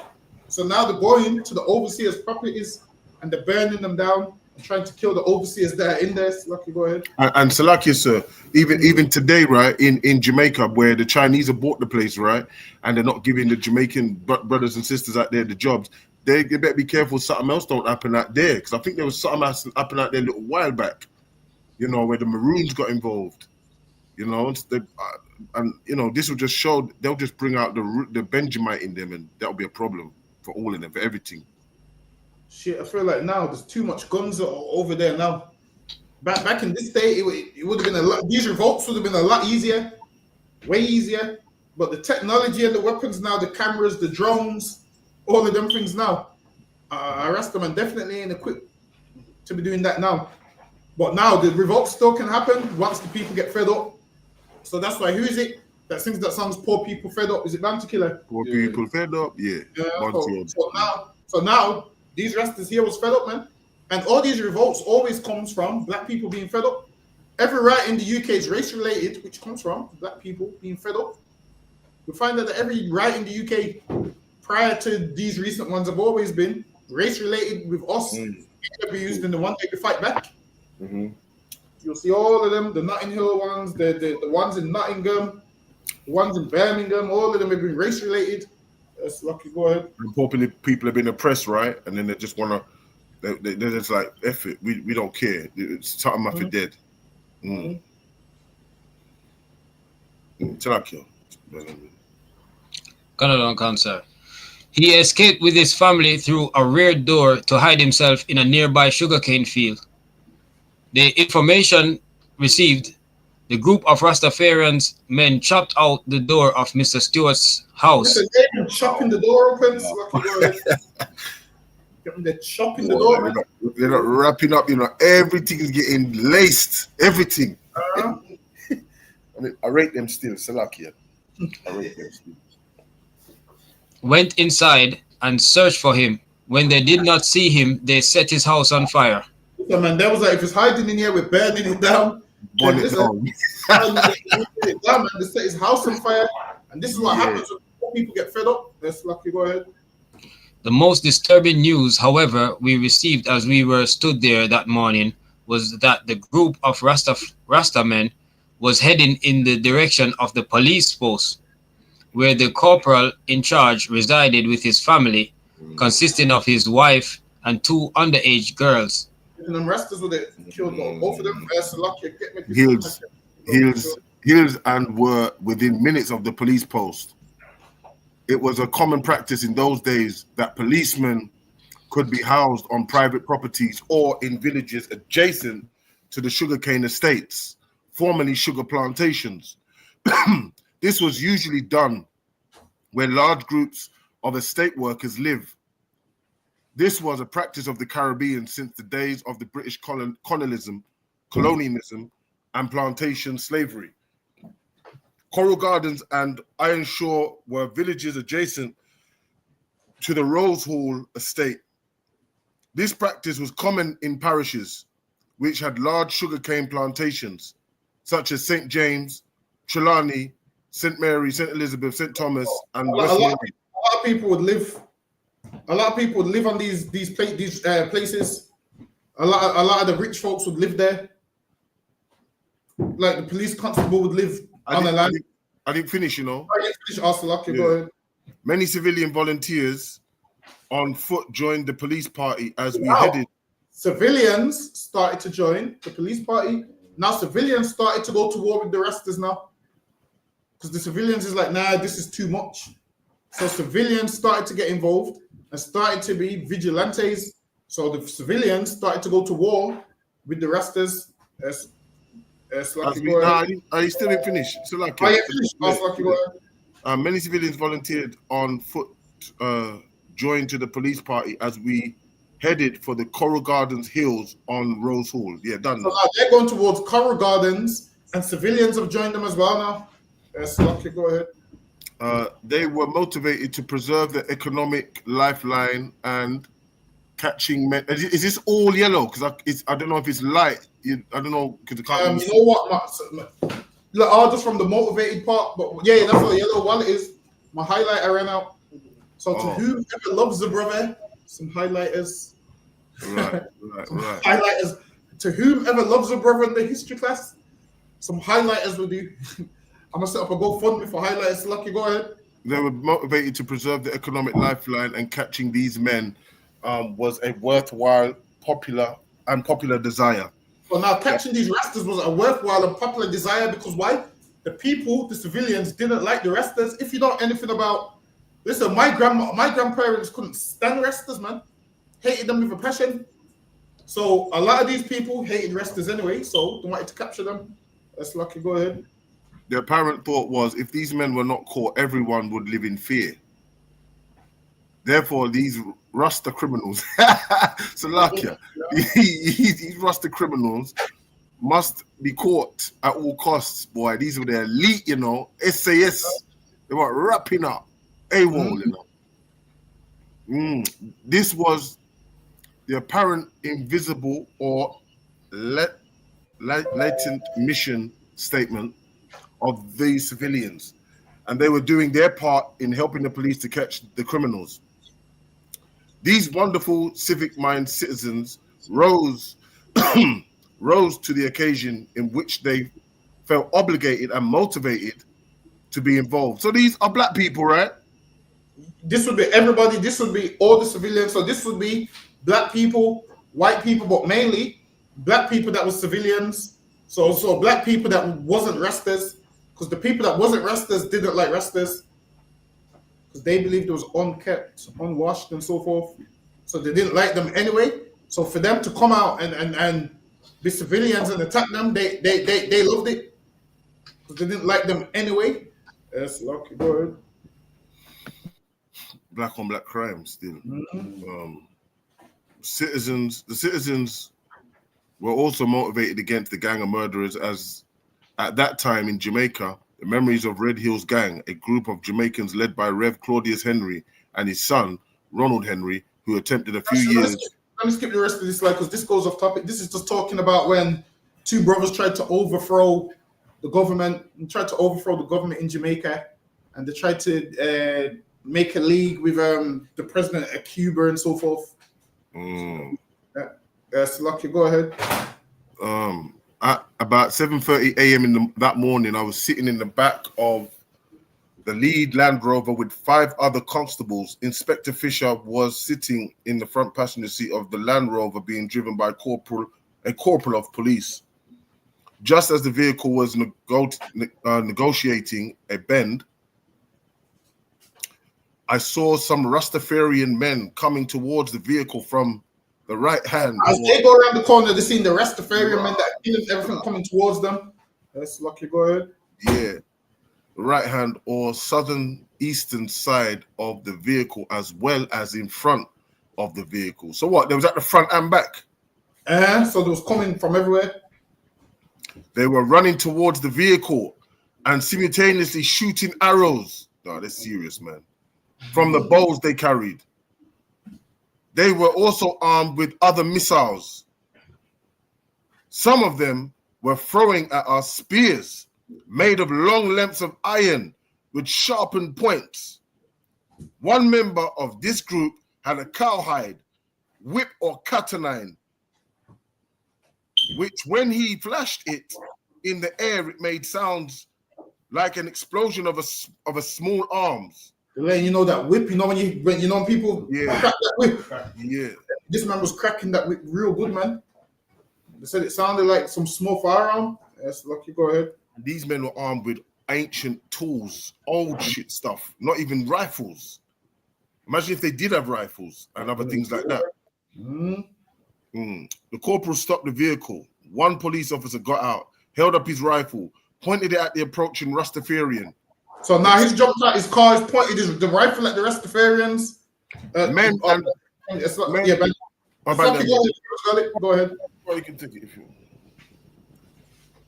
So now they're going to the overseer's properties and they're burning them down and trying to kill the overseers that are in there. Lucky, go ahead. And Salakia, sir, even today, right, in Jamaica, where the Chinese have bought the place, right, and they're not giving the Jamaican brothers and sisters out there the jobs, they better be careful something else don't happen out there, because I think there was something else happened out there a little while back, you know, where the Maroons got involved, you know, and you know, this will just show, they'll just bring out the Benjamite in them, and that'll be a problem for all of them, for everything. Shit, I feel like now there's too much guns over there now. Back in this day, it would have been a lot. These revolts would have been a lot easier, way easier. But the technology and the weapons now, the cameras, the drones, all of them things now. Rastaman definitely ain't equipped to be doing that now. But now the revolt still can happen once the people get fed up. So that's why, who is it that sings that song's "Poor People Fed Up"? Is it Bounty Killer? Poor people fed up, yeah. So now. These Rastas here was fed up, man. And all these revolts always comes from black people being fed up. Every riot in the UK is race-related, which comes from black people being fed up. We find that every riot in the UK prior to these recent ones have always been race-related with us being abused and the one day to fight back. Mm-hmm. You'll see all of them, the Notting Hill ones, the ones in Nottingham, the ones in Birmingham, all of them have been race-related. That's lucky, go ahead. Popular people have been oppressed, right? And then they just want to, they're just like, F it, we don't care. It's something after dead. Sir. He escaped with his family through a rear door to hide himself in a nearby sugarcane field. The information received, the group of Rastafarians men chopped out the door of Mr. Stewart's house. They're chopping the door open. They're chopping the door. They're not wrapping up, you know, everything is getting laced. Everything. I mean, I rate them still, Salakia. I rate them still. Went inside and searched for him. When they did not see him, they set his house on fire. So, man, that was like, if it's hiding in here, we're burning it down. Burn it down. They set his house on fire. And this is what happens when people get fed up. That's lucky, go ahead. The most disturbing news, however, we received as we were stood there that morning was that the group of Rasta men was heading in the direction of the police post, where the corporal in charge resided with his family, consisting of his wife and 2 underage girls. And them Rastas would have killed both of them. Hills and were within minutes of the police post. It was a common practice in those days that policemen could be housed on private properties or in villages adjacent to the sugarcane estates, formerly sugar plantations. This was usually done where large groups of estate workers live. This was a practice of the Caribbean since the days of the British colonialism, and plantation slavery. Coral Gardens and Ironshore were villages adjacent to the Rose Hall estate. This practice was common in parishes which had large sugarcane plantations, such as St. James, Trelawney, St. Mary, St. Elizabeth, St. Thomas, and A West lot Mary. of people would live. A lot of people would live on these places. A lot of the rich folks would live there. Like the police constable would live on the land. I didn't finish, you know. I didn't finish. Ask Lucky, Yeah. go ahead. Many civilian volunteers on foot joined the police party as we Wow. headed. Civilians started to join the police party. Now civilians started to go to war with the Rastas now. Because the civilians is like, nah, this is too much. So civilians started to get involved and started to be vigilantes. So the civilians started to go to war with the Rastas. I still didn't finish. So like, Oh, yeah, finish. Ask Lucky, go ahead. many civilians volunteered on foot, joined to the police party as we headed for the Coral Gardens Hills on Rose Hall. Yeah, done. So now they're going towards Coral Gardens, and civilians have joined them as well now. Lucky, go ahead. They were motivated to preserve the economic lifeline and catching men. Is this all yellow? Because I don't know if it's light. I don't know because I can't. You know what? Look, just from the motivated part, but yeah, that's what the yellow wallet is. My highlighter ran out. So to whoever loves the brother, some highlighters. Right. Highlighters. To whomever loves the brother in the history class, some highlighters will do. I'm gonna set up a GoFundMe for highlighters. Lucky, go ahead. They were motivated to preserve the economic lifeline, and catching these men was a worthwhile, popular desire. Well, now catching these Rastas was a worthwhile and popular desire because why? The people, the civilians, didn't like the Rastas. If you know anything about, listen, my grandparents couldn't stand Rastas, man. Hated them with a passion. So a lot of these people hated Rastas anyway, so they wanted to capture them. That's Lucky, go ahead. The apparent thought was, if these men were not caught, everyone would live in fear. Therefore, these Rasta criminals, Salakia, these Rasta criminals must be caught at all costs, boy. These were the elite, you know, SAS. They were wrapping up AWOL, you know. This was the apparent invisible or latent mission statement of these civilians, and they were doing their part in helping the police to catch the criminals. These wonderful civic-minded citizens rose to the occasion in which they felt obligated and motivated to be involved. So these are black people, right? This would be everybody. This would be all the civilians. So this would be black people, white people, but mainly black people that were civilians. So black people that wasn't Rastas, because the people that wasn't Rastas didn't like Rastas, because they believed it was unkept, unwashed, and so forth. So they didn't like them anyway. So for them to come out and be civilians and attack them, they loved it, because they didn't like them anyway. That's Lucky, go ahead. Black on black crime still. The citizens were also motivated against the gang of murderers, as at that time in Jamaica, the memories of Red Hills Gang, a group of Jamaicans led by Rev Claudius Henry and his son, Ronald Henry, who attempted a few years. Let me skip the rest of this slide because this goes off topic. This is just talking about when two brothers tried to overthrow the government in Jamaica, and they tried to make a league with the president of Cuba and so forth. So Lucky, go ahead. At about 7:30 a.m. that morning, I was sitting in the back of the lead Land Rover with 5 other constables. Inspector Fisher was sitting in the front passenger seat of the Land Rover, being driven by a corporal of police. Just as the vehicle was negotiating a bend, I saw some Rastafarian men coming towards the vehicle from the right hand. As they go around the corner, they see the Rastafarian men that killing everything coming towards them. That's Lucky, go ahead. Yeah, the right hand or southern eastern side of the vehicle, as well as in front of the vehicle. So what? They was at the front and back. So they was coming from everywhere. They were running towards the vehicle and simultaneously shooting arrows. No, they're serious, man. From the bows they carried. They were also armed with other missiles. Some of them were throwing at us spears made of long lengths of iron with sharpened points. One member of this group had a cowhide, whip or cat-o'-nine, which when he flashed it in the air, it made sounds like an explosion of a small arms. You know that whip, when people crack that whip. Yeah. This man was cracking that whip real good, man. They said it sounded like some small firearm. Yes, lucky, go ahead. These men were armed with ancient tools, old shit stuff, not even rifles. Imagine if they did have rifles and other things like that. The corporal stopped the vehicle. One police officer got out, held up his rifle, pointed it at the approaching Rastafarian. So now he's jumped out his car, he's pointed the rifle at the Rastafarians. Go ahead. Well, you can take it if you want.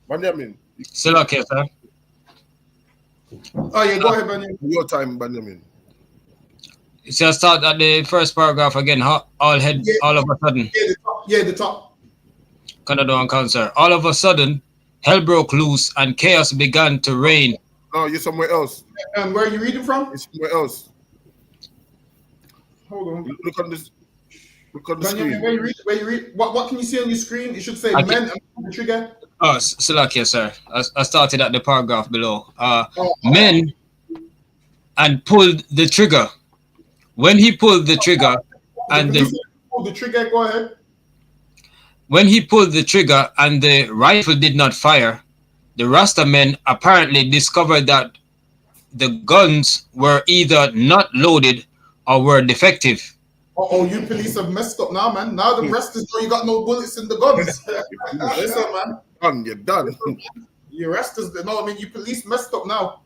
Benjamin. Still okay, sir. Oh yeah, go ahead, Benjamin. Your time, Benjamin. So start at the first paragraph again. All of a sudden. The top. Canada and Cancer. All of a sudden, hell broke loose and chaos began to reign. Oh, you're somewhere else. And where are you reading from? It's somewhere else. Hold on. Look on this. Look on the screen. Where you read? What can you see on your screen? It should say men and pull the trigger. Oh, Salakia, sir. I started at the paragraph below. Men and pulled the trigger. When he pulled the trigger and pull the trigger, go ahead. When he pulled the trigger and the rifle did not fire, the Rasta men apparently discovered that the guns were either not loaded or were defective. Oh, you police have messed up now, man. Now the rest is you got no bullets in the guns. Listen, man. You're done. You arresters, you police messed up now.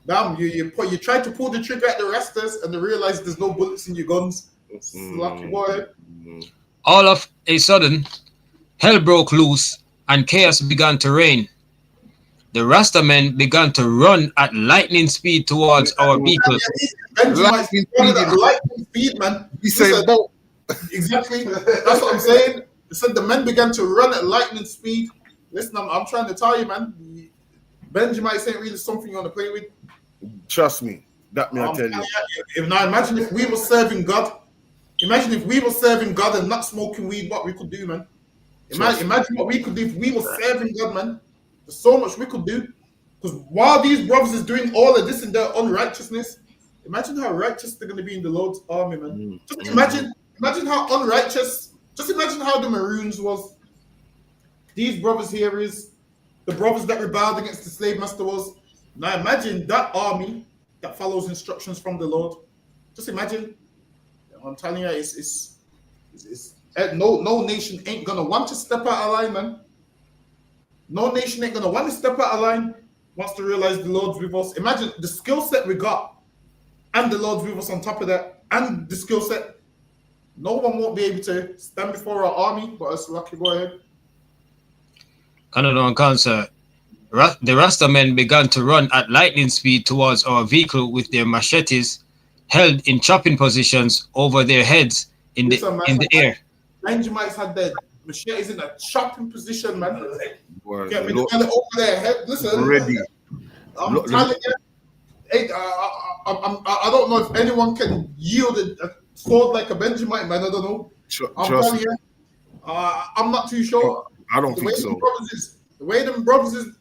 Damn, you tried to pull the trigger at the arresters and they realized there's no bullets in your guns. Lucky boy. All of a sudden, hell broke loose and chaos began to reign. The Rasta men began to run at lightning speed towards our vehicles. Lightning speed, man. He said, exactly. That's what I'm saying. They said the men began to run at lightning speed. Listen, I'm trying to tell you, man. Benjamites ain't really something you want to play with. Trust me. That me, I tell you. Now imagine if we were serving God. Imagine if we were serving God and not smoking weed, what we could do, man. Imagine what we could do if we were serving God, man. There's so much we could do. Because while these brothers is doing all of this in their unrighteousness, imagine how righteous they're going to be in the Lord's army, man. Just imagine how unrighteous. Just imagine how the Maroons was. These brothers here is the brothers that rebelled against the slave master was. Now imagine that army that follows instructions from the Lord. Just imagine. I'm telling you, it's no nation ain't gonna want to step out of line, man. No nation ain't gonna want to step out of line. Wants to realize the Lord's with us. Imagine the skill set we got, and the Lord's with us on top of that, and the skill set. No one won't be able to stand before our army, but it's lucky. Go ahead. Canada and Cancer. The Rasta men began to run at lightning speed towards our vehicle with their machetes held in chopping positions over their heads in the air. Benjamites had their machetes in a chopping position, man. Get me over their head. Listen, ready. I'm telling you. Hey, I don't know if anyone can yield a sword like a Benjamite, man. I don't know. I'm telling you. I'm not too sure. I don't think so. The way them brothers is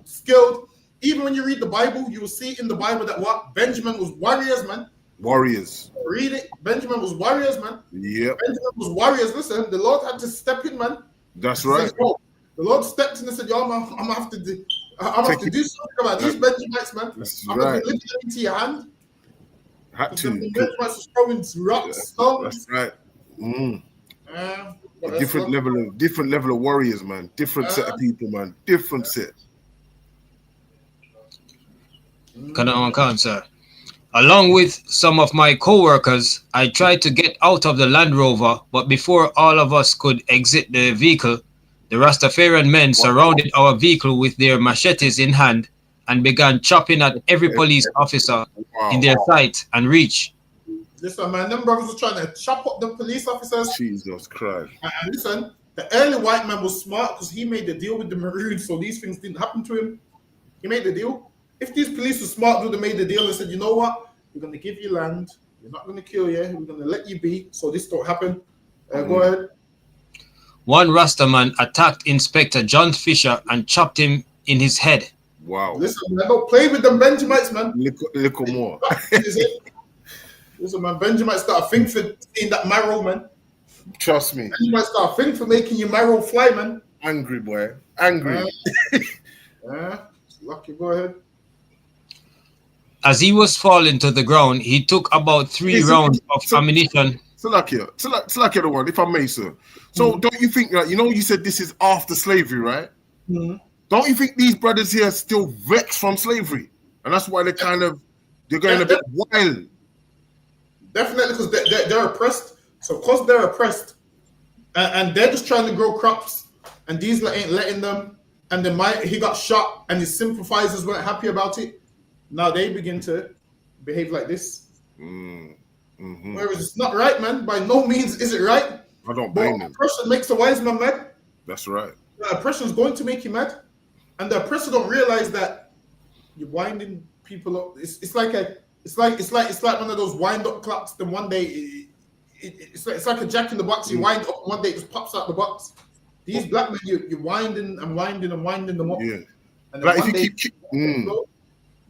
skilled. Even when you read the Bible, you will see in the Bible that Benjamin was warriors, man. Warriors. Read it. Benjamin was warriors, man. Yeah. Benjamin was warriors. Listen, the Lord had to step in, man. That's right. Said, the Lord stepped in and said, "Yo, man, I'm gonna have to do something about these Benjamites, man. I'm gonna lift them into your hand." Had to. The Benjamites were throwing rocks, stones. That's right. Different level of warriors, man. Different set of people, man. Different set. Sir. Along with some of my co-workers, I tried to get out of the Land Rover, but before all of us could exit the vehicle, the Rastafarian men surrounded our vehicle with their machetes in hand and began chopping at every police officer in their sight and reach. Listen, man, them brothers were trying to chop up the police officers. Jesus Christ. And listen, the early white man was smart because he made the deal with the Maroons, so these things didn't happen to him. He made the deal. If these police were smart, would have made the deal and said, you know what? We're going to give you land. We're not going to kill you. We're going to let you be so this don't happen. Go ahead. One Rastaman attacked Inspector John Fisher and chopped him in his head. Wow. Listen, man, don't play with them Benjamites, man. Little more. Listen, man, Benjamites got a thing for seeing that marrow, man. Trust me. Benjamites got a thing for making your marrow fly, man. Angry boy. Angry. Lucky, go ahead. As he was falling to the ground, he took about 3 rounds of ammunition. Salakia the one, if I may, sir. So don't you think that, you said this is after slavery, right? Mm-hmm. Don't you think these brothers here are still vexed from slavery? And that's why they're going a bit wild. Definitely, because they're oppressed. So because they're oppressed, and they're just trying to grow crops, and these ain't letting them, and then he got shot, and his sympathizers weren't happy about it. Now they begin to behave like this. Mm-hmm. Whereas it's not right, man. By no means is it right. I don't blame them. Oppression makes a wise man mad. That's right. Oppression is going to make you mad, and the oppressor don't realize that you're winding people up. It's like one of those wind up clocks. Then one day it's like a jack in the box. You wind up, one day it just pops out the box. These black men, you're winding and winding and winding them up. Yeah. And like one if day, you keep.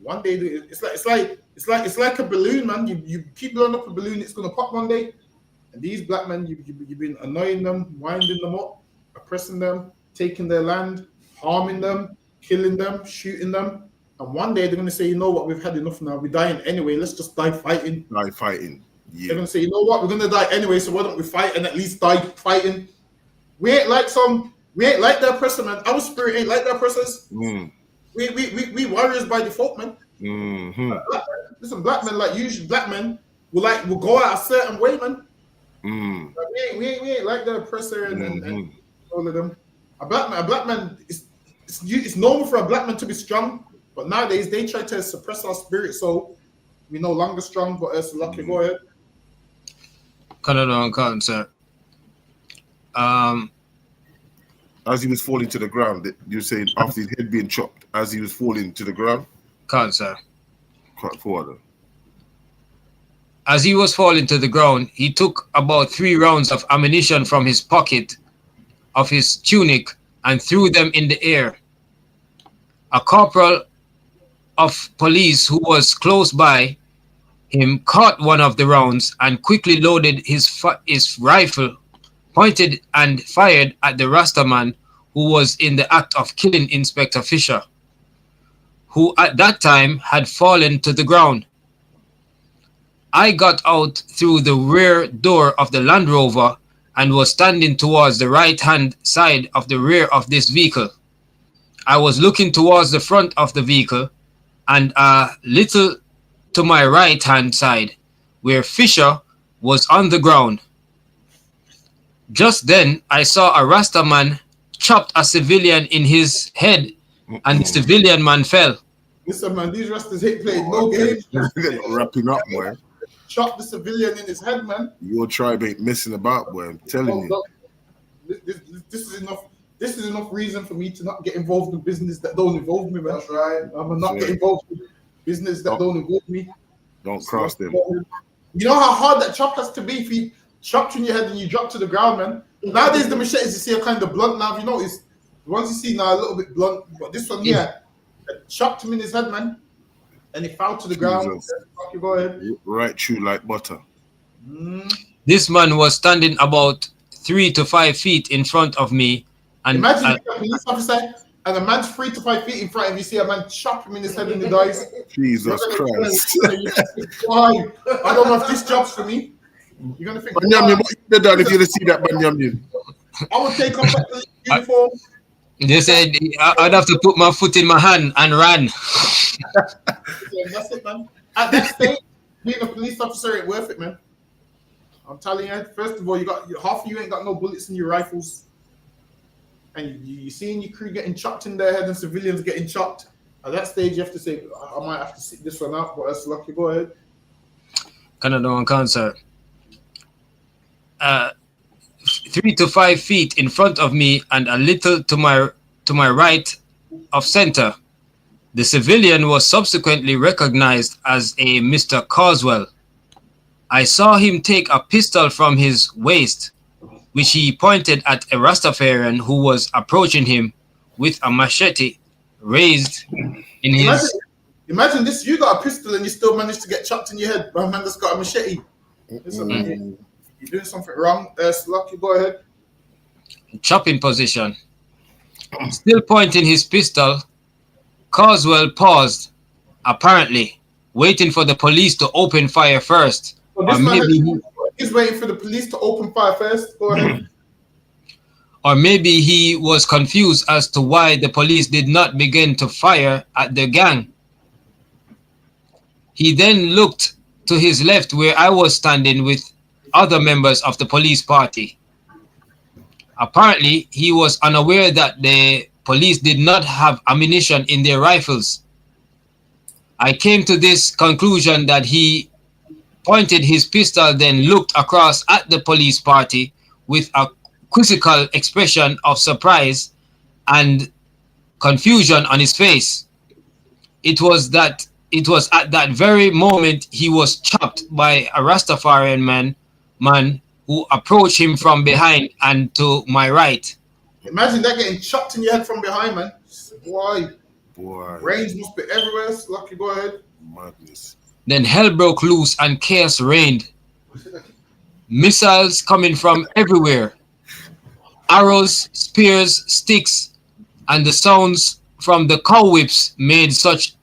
One day it's like a balloon, man. You keep blowing up a balloon, it's gonna pop one day. And these black men, you've been annoying them, winding them up, oppressing them, taking their land, harming them, killing them, shooting them. And one day they're gonna say, you know what, we've had enough now. We're dying anyway. Let's just die fighting. Die fighting. Yeah. They're gonna say, you know what, we're gonna die anyway. So why don't we fight and at least die fighting? We ain't like the oppressor, man. Our spirit ain't like the oppressors. We warriors by default, man. Mm-hmm. Listen, black men, like usually black men will go out a certain way, man. Like, we ain't like the oppressor and all of them. A black man, it's normal for a black man to be strong, but nowadays they try to suppress our spirit, so we're no longer strong. But it's lucky. Go ahead. Canada and Cotton, sir. As he was falling to the ground, you're saying after his head being chopped, as he was falling to the ground? Cotton, sir. Cut forward. As he was falling to the ground, he took about 3 rounds of ammunition from his pocket of his tunic and threw them in the air. A corporal of police who was close by him caught one of the rounds and quickly loaded his rifle, pointed and fired at the Rastaman who was in the act of killing Inspector Fisher, who at that time had fallen to the ground. I got out through the rear door of the Land Rover and was standing towards the right-hand side of the rear of this vehicle. I was looking towards the front of the vehicle and a little to my right-hand side, where Fisher was on the ground. Just then, I saw a Rastaman chopped a civilian in his head, and the civilian man fell. Listen, man, these Rastas ain't playing no games. They're not wrapping up, boy. Chop the civilian in his head, man. Your tribe ain't messing about, boy. I'm telling you. This is enough. This is enough reason for me to not get involved in business that don't involve me, man. That's right. I'm not get involved in business that don't involve me. Don't cross them. You know how hard that chop has to be if you chopped in your head and you drop to the ground, man. Nowadays the machetes you see are kind of blunt now. If you notice, the ones you see now are a little bit blunt, but this one here, chopped him in his head, man, and he fell to the ground. You go ahead. Right, chew like butter. This man was standing about 3 to 5 feet in front of me. And imagine a police officer and a man's 3 to 5 feet in front of you, see a man chop him in his head and he dies. Jesus Christ. Why? I don't know if this job's for me. You're gonna think, Benjamin, what you done if you see that, Benjamin? I would take off the uniform. They said I'd have to put my foot in my hand and run. That's it, man. At that stage, being a police officer ain't worth it, man. I'm telling you. First of all, half of you ain't got no bullets in your rifles, and you seeing your crew getting chopped in their head and civilians getting chopped. At that stage, you have to say, I might have to sit this one out. But that's lucky. Go ahead. Canada on concert. 3 to 5 feet in front of me and a little to my right of center, The civilian was subsequently recognized as a Mr. Carswell. I saw him take a pistol from his waist, which he pointed at a Rastafarian who was approaching him with a machete raised in his... Imagine this, you got a pistol and you still managed to get chopped in your head by a man that's got a machete. Listen, man, you're doing something wrong. Slucky, go ahead. chopping position. Still pointing his pistol, Carswell paused, apparently waiting for the police to open fire first. Well, or maybe he's waiting for the police to open fire first. Go ahead. Or maybe he was confused as to why the police did not begin to fire at the gang. He then looked to his left where I was standing with other members of the police party. Apparently, he was unaware that the police did not have ammunition in their rifles. I came to this conclusion that he pointed his pistol, then looked across at the police party with a quizzical expression of surprise and confusion on his face. It was at that very moment he was chopped by a Rastafarian man who approached him from behind and to my right. Imagine that getting chopped in your head from behind, man. Boy. Range must be everywhere. Lucky, go ahead. Madness. Then hell broke loose and chaos reigned. Missiles coming from everywhere. Arrows, spears, sticks, and the sounds from the cow whips made such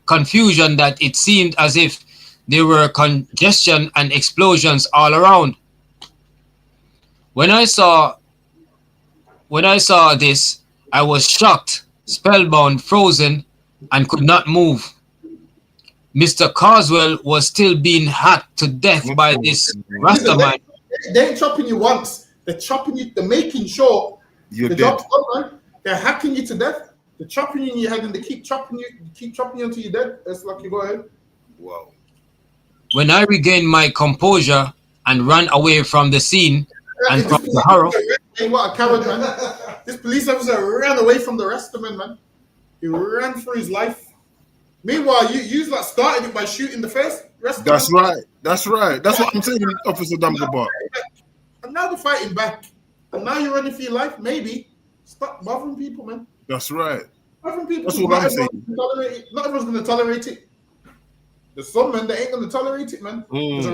confusion that it seemed as if there were congestion and explosions all around. When I saw this, I was shocked, spellbound, frozen, and could not move. Mr. Carswell was still being hacked to death by this Rasta man. They ain't chopping you once. They're chopping you. They're making sure you're dead. Man. They're hacking you to death. They're chopping you in your head, and they keep chopping you until you're dead. That's lucky. Go ahead. Wow. When I regained my composure and ran away from the scene and from the horror. Hey, what a coward, man! This police officer ran away from the rest of them, man. He ran for his life. Meanwhile, you like started it by shooting the first rest. That's right. That's right. That's what I'm saying, Officer Dumbledore. And now they're fighting back. And now you're running for your life. Maybe stop bothering people, man. That's right. Bothering people. That's what I'm saying. Not everyone's going to tolerate it. There's some men that ain't going to tolerate it, man. There's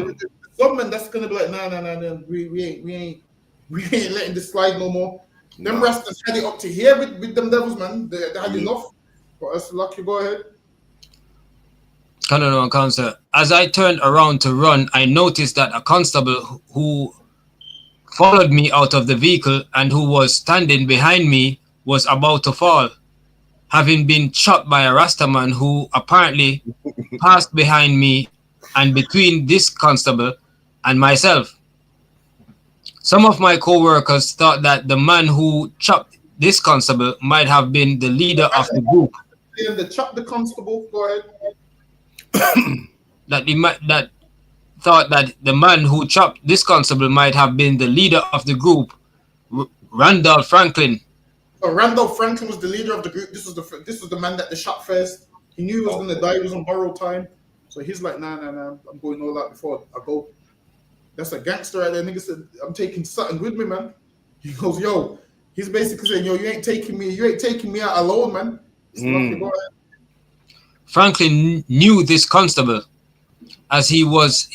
some men that's going to be like, no. We ain't letting this slide no more. Them Rastas had it up to here with them devils, man. They had enough. But us lucky, go ahead. Councillor. As I turned around to run, I noticed that a constable who followed me out of the vehicle and who was standing behind me was about to fall, having been chopped by a Rastaman who apparently passed behind me and between this constable and myself. Some of my co-workers thought that the man who chopped this constable might have been the leader of the group. They chopped the constable, go ahead. That thought that the man who chopped this constable might have been the leader of the group, Randolph Franklin. So Randolph Franklin was the leader of the group. This was the man that they shot first. He knew he was going to die. He was on borrowed time. So he's like, nah. I'm going all out before I go. That's a gangster right there. Nigga said, I'm taking something with me, man. He goes, yo. He's basically saying, yo, you ain't taking me out alone, man. Go ahead. Franklin knew this constable, as he was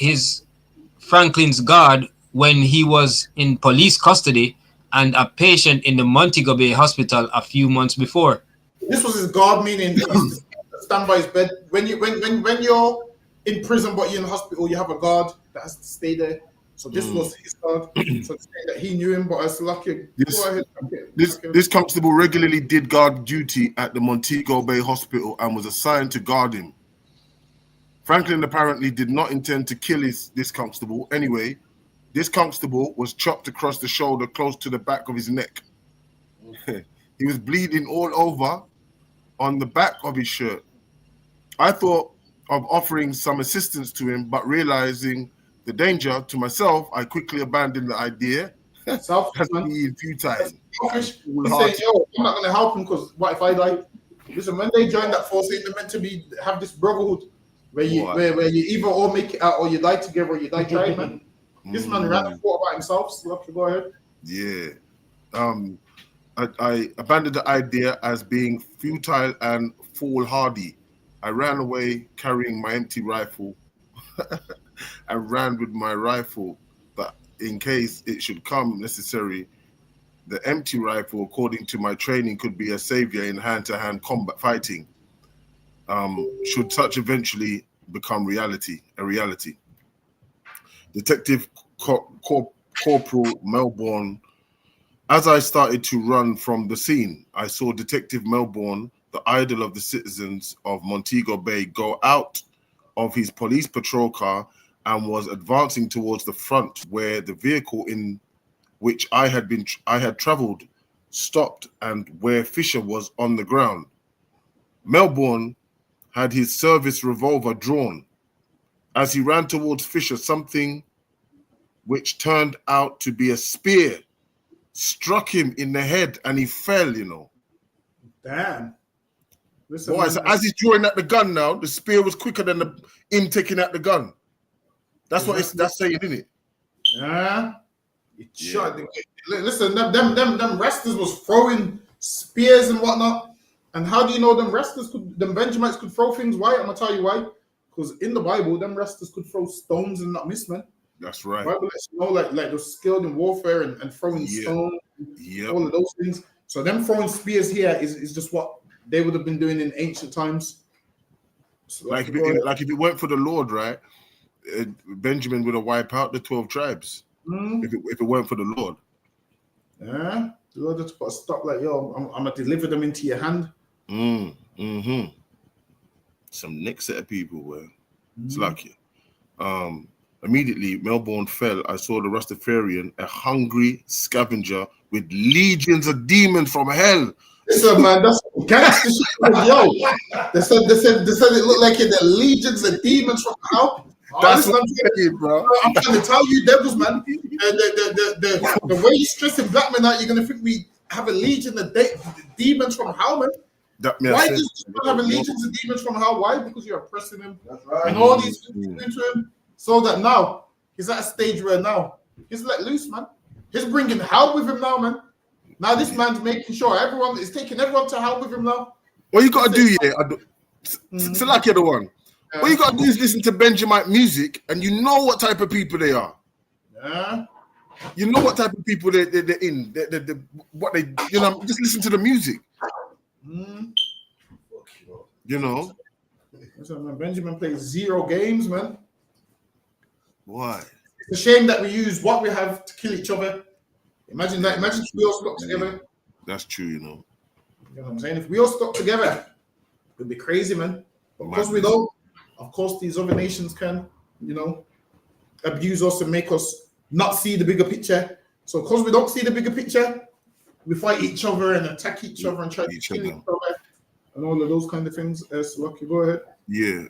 Franklin's guard when he was in police custody and a patient in the Montego Bay Hospital a few months before. This was his guard, meaning he used to stand by his bed. When you're in prison but you're in hospital, you have a guard that has to stay there. So this was his guard. So that he knew him, but it's lucky. This constable regularly did guard duty at the Montego Bay Hospital and was assigned to guard him. Franklin apparently did not intend to kill this constable. Anyway, this constable was chopped across the shoulder close to the back of his neck. He was bleeding all over on the back of his shirt. I thought of offering some assistance to him, but realizing the danger to myself, I quickly abandoned the idea. Selfish, being futile. He's saying, yo, I'm not going to help him because what if I die? Listen, when they join that force, they're meant to have this brotherhood where you either all make it out or you die together or you die trying, man. This man ran and thought about himself. So okay, go ahead. Yeah. I abandoned the idea as being futile and foolhardy. I ran away carrying my empty rifle. I ran with my rifle, but in case it should come necessary, the empty rifle, according to my training, could be a savior in hand-to-hand combat fighting. Should such eventually become a reality. Detective Corporal Melbourne. As I started to run from the scene, I saw Detective Melbourne, the idol of the citizens of Montego Bay, go out of his police patrol car and was advancing towards the front, where the vehicle in which I had traveled stopped and where Fisher was on the ground. Melbourne had his service revolver drawn. As he ran towards Fisher, something which turned out to be a spear struck him in the head and he fell, you know. Damn. Listen, boy, so as he's drawing at the gun now, the spear was quicker than him taking out the gun. That's what that's saying, isn't it? Yeah. Shot. Listen, them wrestlers was throwing spears and whatnot. And how do you know them Benjamites could throw things? Why? I'm gonna tell you why. Because in the Bible, them wrestlers could throw stones and not miss, man. That's right. The Bible lets you know, like they're skilled in warfare and throwing stones, all of those things. So them throwing spears here is just what they would have been doing in ancient times. So like if it weren't for the Lord, right? Benjamin would have wiped out the 12 tribes. If it weren't for the Lord. Yeah, the Lord just put a stop. Like, yo, I'm gonna deliver them into your hand. Some next set of people were. It's lucky. Immediately, Melbourne fell. I saw the Rastafarian, a hungry scavenger with legions of demons from hell. Listen, man, that's gangster shit. Yo, they said it looked like the legions of demons from hell. That's what I'm saying, bro. I'm trying to tell you, devils, man. The way you're stressing black men out, you're gonna think we have a legion of demons from hell, man. Why do you have a legion of demons from hell? Why? Because you're oppressing him. That's right. And all these things into him, so that now he's at a stage where now he's let loose, man. He's bringing hell with him now, man. Now this man's making sure everyone is taking everyone to hell with him now. What you gotta do, it's like you're the one. What you gotta do is listen to Benjamite music, and you know what type of people they are. Yeah. You know what type of people they're in. What they, just listen to the music. You know. Listen, man, Benjamin plays 0 games, man. Why? It's a shame that we use what we have to kill each other. Imagine that. Imagine if we all stuck together. That's true, you know. You know what I'm saying? If we all stuck together, it'd be crazy, man. Of course we don't. Of course, these other nations can, abuse us and make us not see the bigger picture. So, because we don't see the bigger picture, we fight each other and attack each other and try to kill each other and all of those kind of things. So, Lucky, go ahead. Yeah,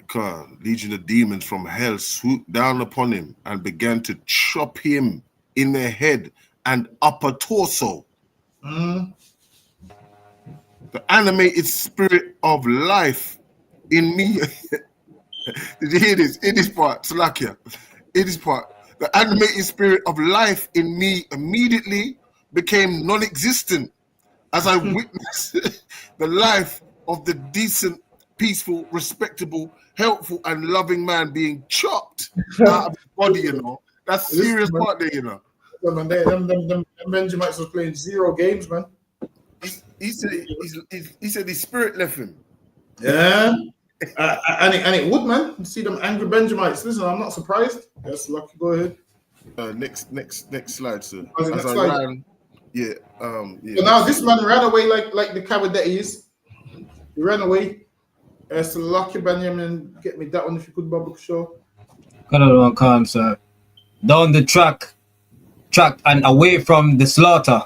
Legion of demons from hell swooped down upon him and began to chop him in the head and upper torso. The animated spirit of life in me. Did you hear this? In this part, Salakia. In this part, the animated spirit of life in me immediately became non-existent as I witnessed the life of the decent, peaceful, respectable, helpful, and loving man being chopped out of his body, you know. That's serious part there, you know. Yeah, man, them Benjamites was playing 0 games, man. He said his spirit left him. Yeah. And it would, man. You see them angry Benjamites. Listen, I'm not surprised. Yes, Lucky, go ahead. Next slide, sir. Next slide. Ran, yeah. So now this man ran away like the coward that he is. He ran away. So Lucky Benjamin, get me that one if you could, Babu Show. Got another one, Khan, sir. Down the track and away from the slaughter,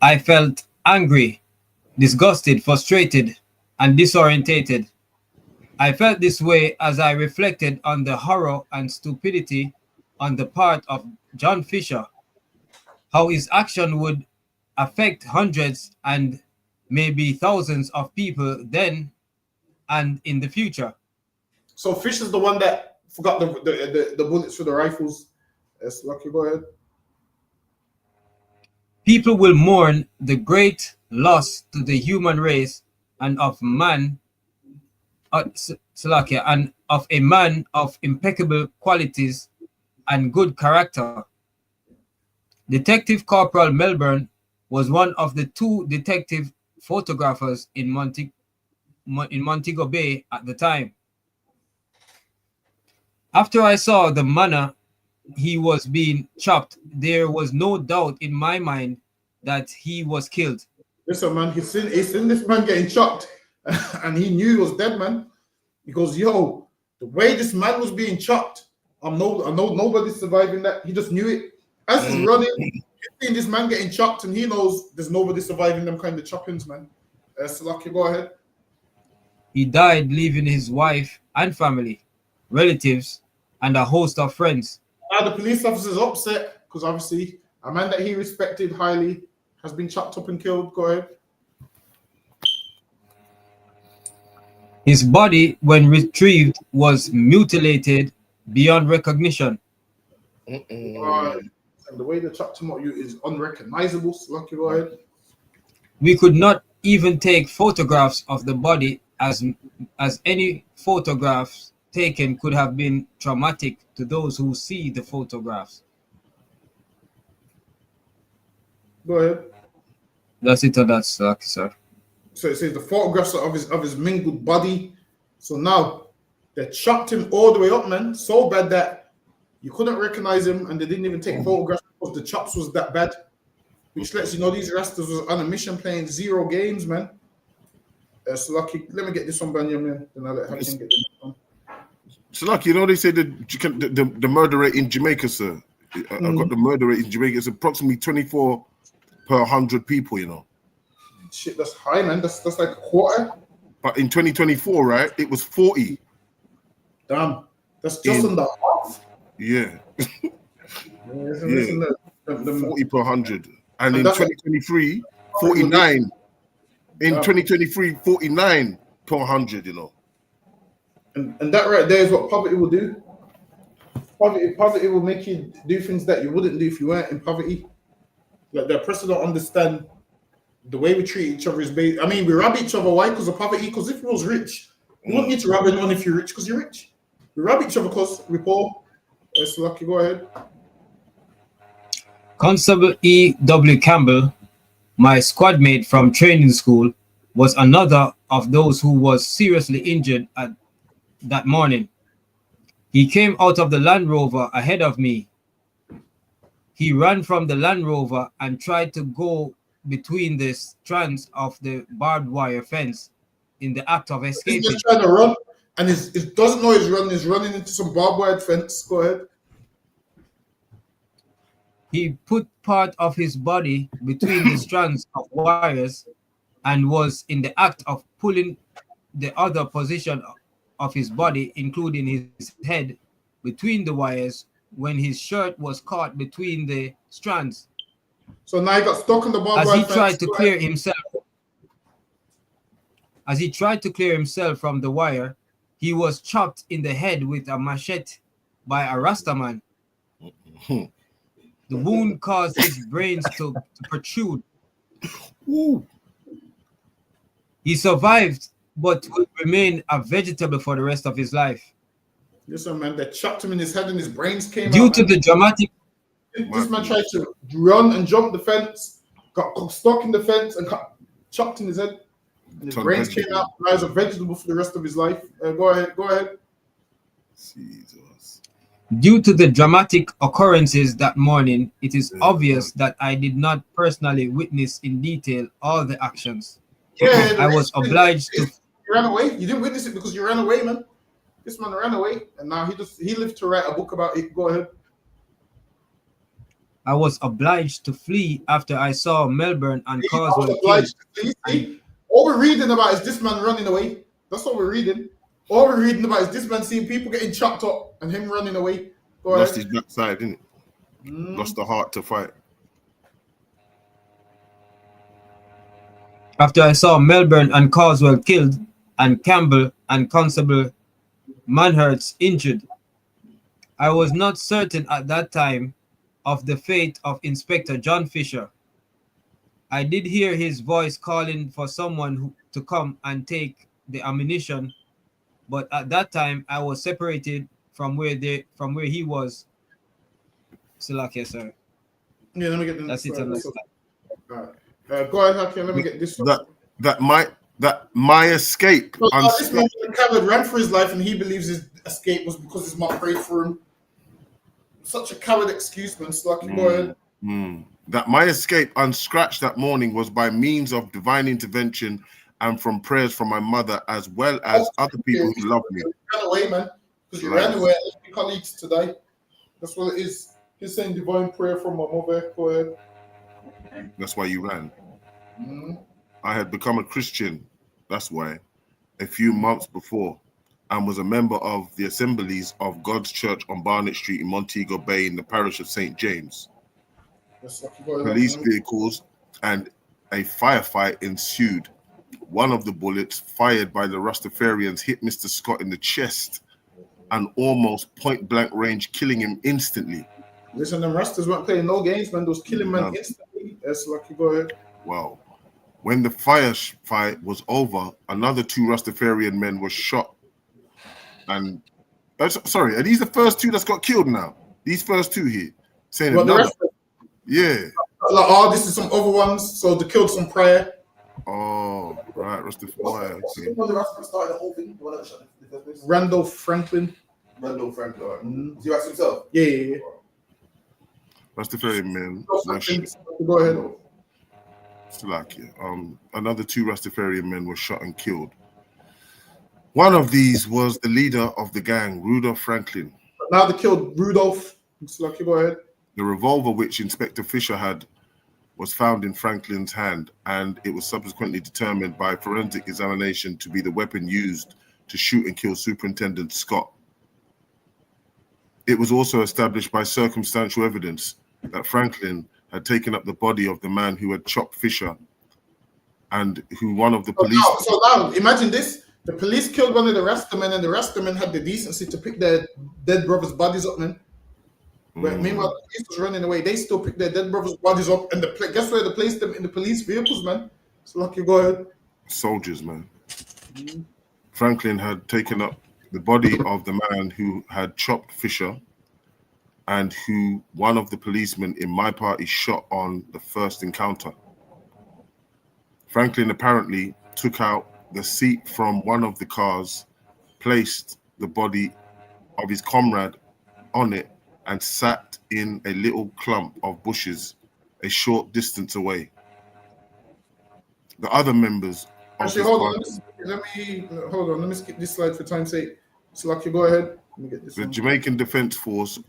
I felt angry, disgusted, frustrated, and disorientated. I felt this way as I reflected on the horror and stupidity on the part of John Fisher, how his action would affect hundreds and maybe thousands of people then and in the future. So Fish is the one that forgot the bullets for the rifles. Yes, Lucky, go ahead. People will mourn the great loss to the human race and of man, Salakia, and of a man of impeccable qualities and good character. Detective Corporal Melbourne was one of the 2 detective photographers in Montego Bay at the time. After I saw the manner he was being chopped, there was no doubt in my mind that he was killed. Listen, man, he's seen this man getting chopped, and he knew he was dead, man. He goes, yo, the way this man was being chopped, I know nobody's surviving that. He just knew it. As he's running, he's seeing this man getting chopped, and he knows there's nobody surviving them kind of choppings, man. Salaki, go ahead. He died leaving his wife and family, relatives, and a host of friends. Now the police officer's upset because obviously a man that he respected highly has been chopped up and killed. Go ahead. His body, when retrieved, was mutilated beyond recognition. And the way they chopped him up is unrecognizable. So Lucky, go ahead. We could not even take photographs of the body, as any photographs taken could have been traumatic to those who see the photographs. Go ahead. That's it, that's sir. So it says the photographs of his mingled body. So now they chopped him all the way up, man. So bad that you couldn't recognize him, and they didn't even take photographs because the chops was that bad. Which lets you know these Rastas was on a mission playing 0 games, man. So Lucky, let me get this one, Banya, man. Then I'll let Hakim get this one. So Lucky, you know they say the murder rate in Jamaica, sir. I've got the murder rate in Jamaica. It's approximately 24 per 100 people, you know. Shit, that's high, man. That's like a quarter. But in 2024, right, it was 40. Damn, that's just under half. Yeah. Listen, 40 per 100. And in 2023, 49. In 2023, 49 per 100, you know. And that right there is what poverty will do. Poverty will make you do things that you wouldn't do if you weren't in poverty. Like the person don't understand the way we treat each other is based. I mean, we rob each other. Why? Because of poverty. Because if we was rich, you wouldn't need to rob anyone if you're rich because you're rich. We rob each other because we're poor. It's Lucky, go ahead. Constable E.W. Campbell, my squad mate from training school, was another of those who was seriously injured that morning. He came out of the Land Rover ahead of me. He ran from the Land Rover and tried to go between the strands of the barbed wire fence in the act of escaping. He's just trying to run, and he doesn't know he's running into some barbed wire fence. Go ahead. He put part of his body between the strands of wires and was in the act of pulling the other position of his body, including his head, between the wires when his shirt was caught between the strands. So now he got stuck in the barbed As wire he fence. tried to clear himself from the wire, he was chopped in the head with a machete by a Rastaman. The wound caused his brains to protrude. Ooh. He survived, but would remain a vegetable for the rest of his life. Listen, man, they chopped him in his head and his brains came out. Due to the dramatic... This man tried to run and jump the fence, got stuck in the fence and got chopped in his head. And his brains came out. Now he's a vegetable for the rest of his life. Go ahead. Jesus. Due to the dramatic occurrences that morning, it is obvious that I did not personally witness in detail all the actions. Yeah, I was obliged to... You ran away? You didn't witness it because you ran away, man. This man ran away, and now he lived to write a book about it. Go ahead. I was obliged to flee after I saw Melbourne and Causeway killed. All we're reading about is this man running away. That's what we're reading. All we're reading about is this man seeing people getting chopped up and him running away. Lost his backside, didn't it? Lost the heart to fight. After I saw Melbourne and Causeway killed and Campbell and Constable Manhurst injured. I was not certain at that time of the fate of Inspector John Fisher. I did hear his voice calling for someone to come and take the ammunition, but at that time I was separated from where he was. Salakia, sir. Yeah, let me get the That's it. Go ahead, Hakim. Let me get this. That my escape. This man Khaled ran for his life, and he believes his escape was because his mom prayed for him. Such a coward excuse, man. Slucky, go ahead. That my escape unscratched that morning was by means of divine intervention and from prayers from my mother, as well as other people who love me. You ran away, man, because you ran away. I left your colleagues today. That's what it is. He's saying divine prayer from my mother. Go ahead. That's why you ran. I had become a Christian, that's why, a few months before, and was a member of the assemblies of God's Church on Barnett Street in Montego Bay in the parish of St. James. Police vehicles and a firefight ensued. One of the bullets fired by the Rastafarians hit Mr. Scott in the chest and almost point-blank range, killing him instantly. Listen, them Rastas weren't playing no games, man. Those killing men instantly. That's lucky. Go ahead. Wow. When the fight was over, another 2 Rastafarian men were shot. And sorry, are these the first 2 that's got killed now? These first 2 here, saying another. Yeah. Like, oh, this is some other ones. So they killed some prior. Oh, right, Rastafari. Okay. One of the Rastas started the whole thing. The one that shot the first place. Randolph Franklin. Randolph Franklin. Right. Is he right himself? Yeah. Rastafarian men. Go ahead. Another 2 Rastafarian men were shot and killed. One of these was the leader of the gang, Rudolph Franklin. Now they killed Rudolph. Go ahead. The revolver which Inspector Fisher had was found in Franklin's hand, and it was subsequently determined by forensic examination to be the weapon used to shoot and kill Superintendent Scott. It was also established by circumstantial evidence that Franklin had taken up the body of the man who had chopped Fisher, and who one of the police... So now, imagine this. The police killed one of the Rastamen, and the Rastamen had the decency to pick their dead brothers' bodies up, man. But meanwhile, the police was running away. They still picked their dead brothers' bodies up, and guess where they placed them? In the police vehicles, man. So lucky, go ahead. Soldiers, man. Franklin had taken up the body of the man who had chopped Fisher, and who one of the policemen in my party shot on the first encounter. Franklin apparently took out the seat from one of the cars, placed the body of his comrade on it, and sat in a little clump of bushes a short distance away. The other members of Actually, hold on. Let me skip this slide for time's sake. So, Lucky, go ahead. Let me get this. The Jamaican Defence Force,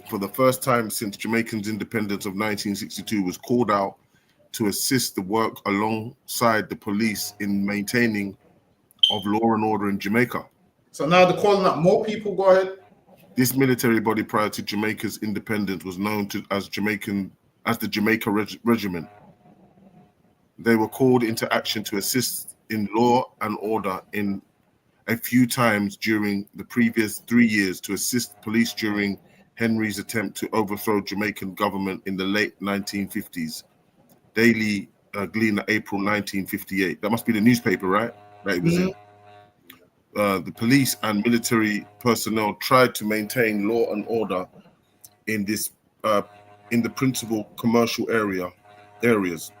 for the first time since Jamaica's independence of 1962, was called out to assist the work alongside the police in maintaining of law and order in Jamaica. So now they're calling up more people. Go ahead. This military body prior to Jamaica's independence was known as the Jamaica Regiment. They were called into action to assist in law and order in a few times during the previous 3 years to assist police during Henry's attempt to overthrow Jamaican government in the late 1950s. Daily Gleaner, April 1958. That must be the newspaper, right? That it was in. The police and military personnel tried to maintain law and order in this in the principal commercial areas,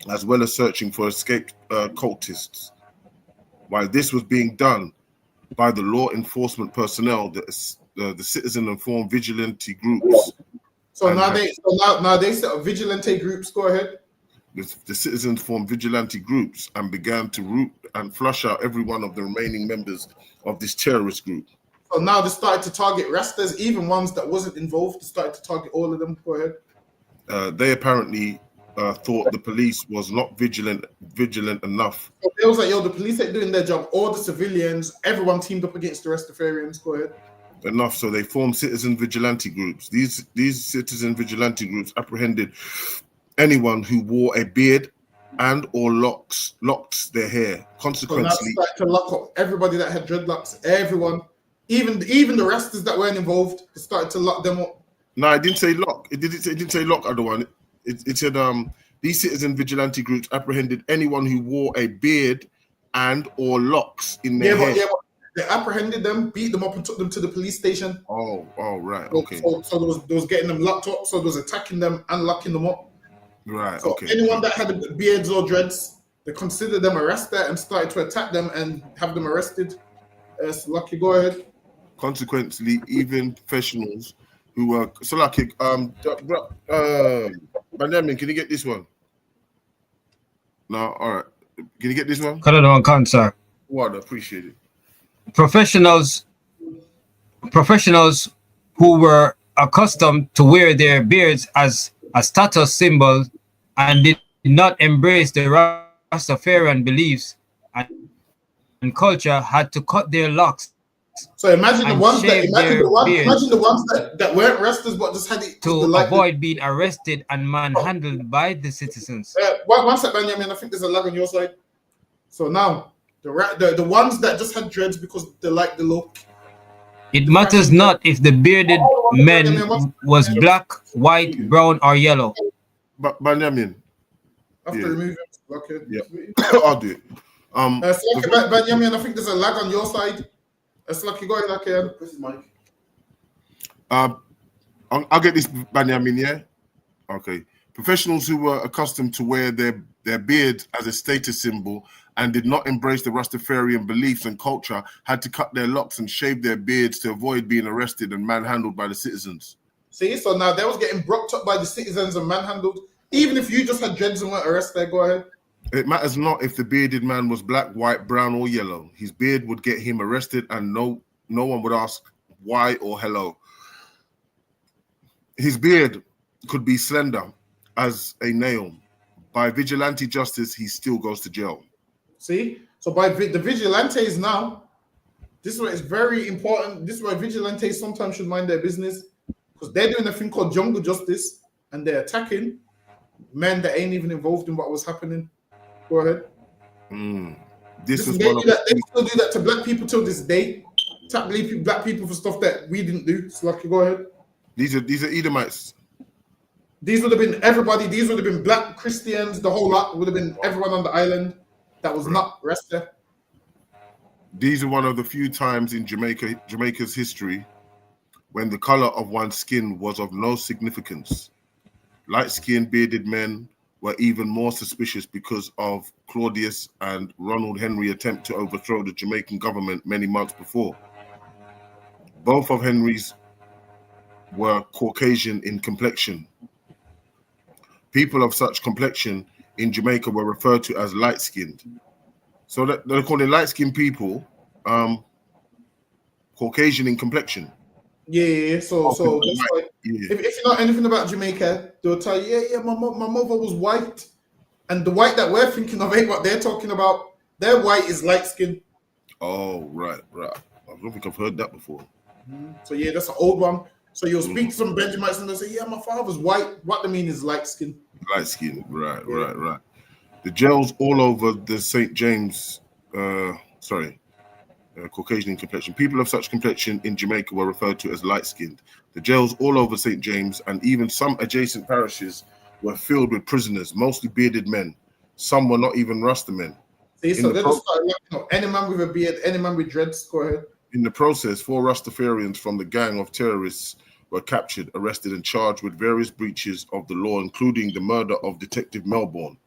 as well as searching for escaped cultists. While this was being done by the law enforcement personnel, the citizen-informed vigilante groups. So now they set up vigilante groups. Go ahead. The citizens formed vigilante groups and began to root and flush out every one of the remaining members of this terrorist group. So now they started to target Rastas, even ones that wasn't involved. They started to target all of them. Go ahead. They apparently thought the police was not vigilant enough. So it was like, yo, the police ain't doing their job. All the civilians, everyone teamed up against the Rastafarians. Go ahead. Enough, so they formed citizen vigilante groups. These citizen vigilante groups apprehended anyone who wore a beard and or locked their hair. So now Consequently, started to lock up everybody that had dreadlocks, everyone, even the Rastas that weren't involved, they started to lock them up. no, it didn't say lock. It didn't say lock. Other one. It said these citizen vigilante groups apprehended anyone who wore a beard and or locks in their hair. But they apprehended them, beat them up, and took them to the police station. Oh, right, So, okay, so there was getting them locked up. So there was attacking them and locking them up. right, So okay. anyone that had beards or dreads, they considered them a Rasta and started to attack them and have them arrested. So Lucky, go ahead. Consequently, even professionals who were so lucky. Benjamin, can you get this one? No, all right. Can you get this one? Canada one can't, sir. What? Appreciate it. Professionals who were accustomed to wear their beards as a status symbol and did not embrace the Rastafarian beliefs and culture had to cut their locks. So imagine the ones that weren't Rastas but just had it to avoid being arrested and manhandled by the citizens. One sec, Benjamin. I think there's a lag on your side. So now the ones that just had dreads because they like the look. It matters not if the bearded man was black, white, brown, or yellow. But Benjamin. After removing, okay. Yeah, I'll do it. Benjamin, I think there's a lag on your side. It's Lucky, go ahead, okay. This is Mike. I'll get this, Benjamin, yeah? Okay. Professionals who were accustomed to wear their beard as a status symbol and did not embrace the Rastafarian beliefs and culture had to cut their locks and shave their beards to avoid being arrested and manhandled by the citizens. See, so now they was getting brocked up by the citizens and manhandled. Even if you just had dreads and weren't arrested, go ahead. It matters not if the bearded man was black, white, brown, or yellow. His beard would get him arrested, and no one would ask why or hello. His beard could be slender as a nail. By vigilante justice, he still goes to jail. See? So by the vigilantes now, this is why it's very important. This is why vigilantes sometimes should mind their business, because they're doing a thing called jungle justice, and they're attacking men that ain't even involved in what was happening. Go ahead. They still do that to black people till this day. Attack black people for stuff that we didn't do. So Lucky, go ahead. These are Edomites. These would have been everybody. These would have been black Christians. The whole lot would have been everyone on the island that was not Rasta. These are one of the few times in Jamaica's history when the color of one's skin was of no significance. Light-skinned bearded men were even more suspicious because of Claudius and Ronald Henry attempt to overthrow the Jamaican government many months before. Both of Henry's were Caucasian in complexion. People of such complexion in Jamaica were referred to as light-skinned. So that they're calling light-skinned people Caucasian in complexion. Yeah. So that's why, if you know anything about Jamaica, they'll tell you, my mother was white, and the white that we're thinking of ain't what they're talking about. Their white is light skin. Oh, right. I don't think I've heard that before. So yeah, that's an old one. So you'll speak to some Benjamites and they'll say, my father's white. What they mean is light skin. Light skin, right. The jails all over the St. James, Caucasian in complexion. People of such complexion in Jamaica were referred to as light-skinned. The jails all over St. James and even some adjacent parishes were filled with prisoners, mostly bearded men. Some were not even Rasta men. See, so they just started looking up any man with a beard, any man with dreads. Go ahead. In the process, 4 Rastafarians from the gang of terrorists were captured, arrested, and charged with various breaches of the law, including the murder of Detective Melbourne.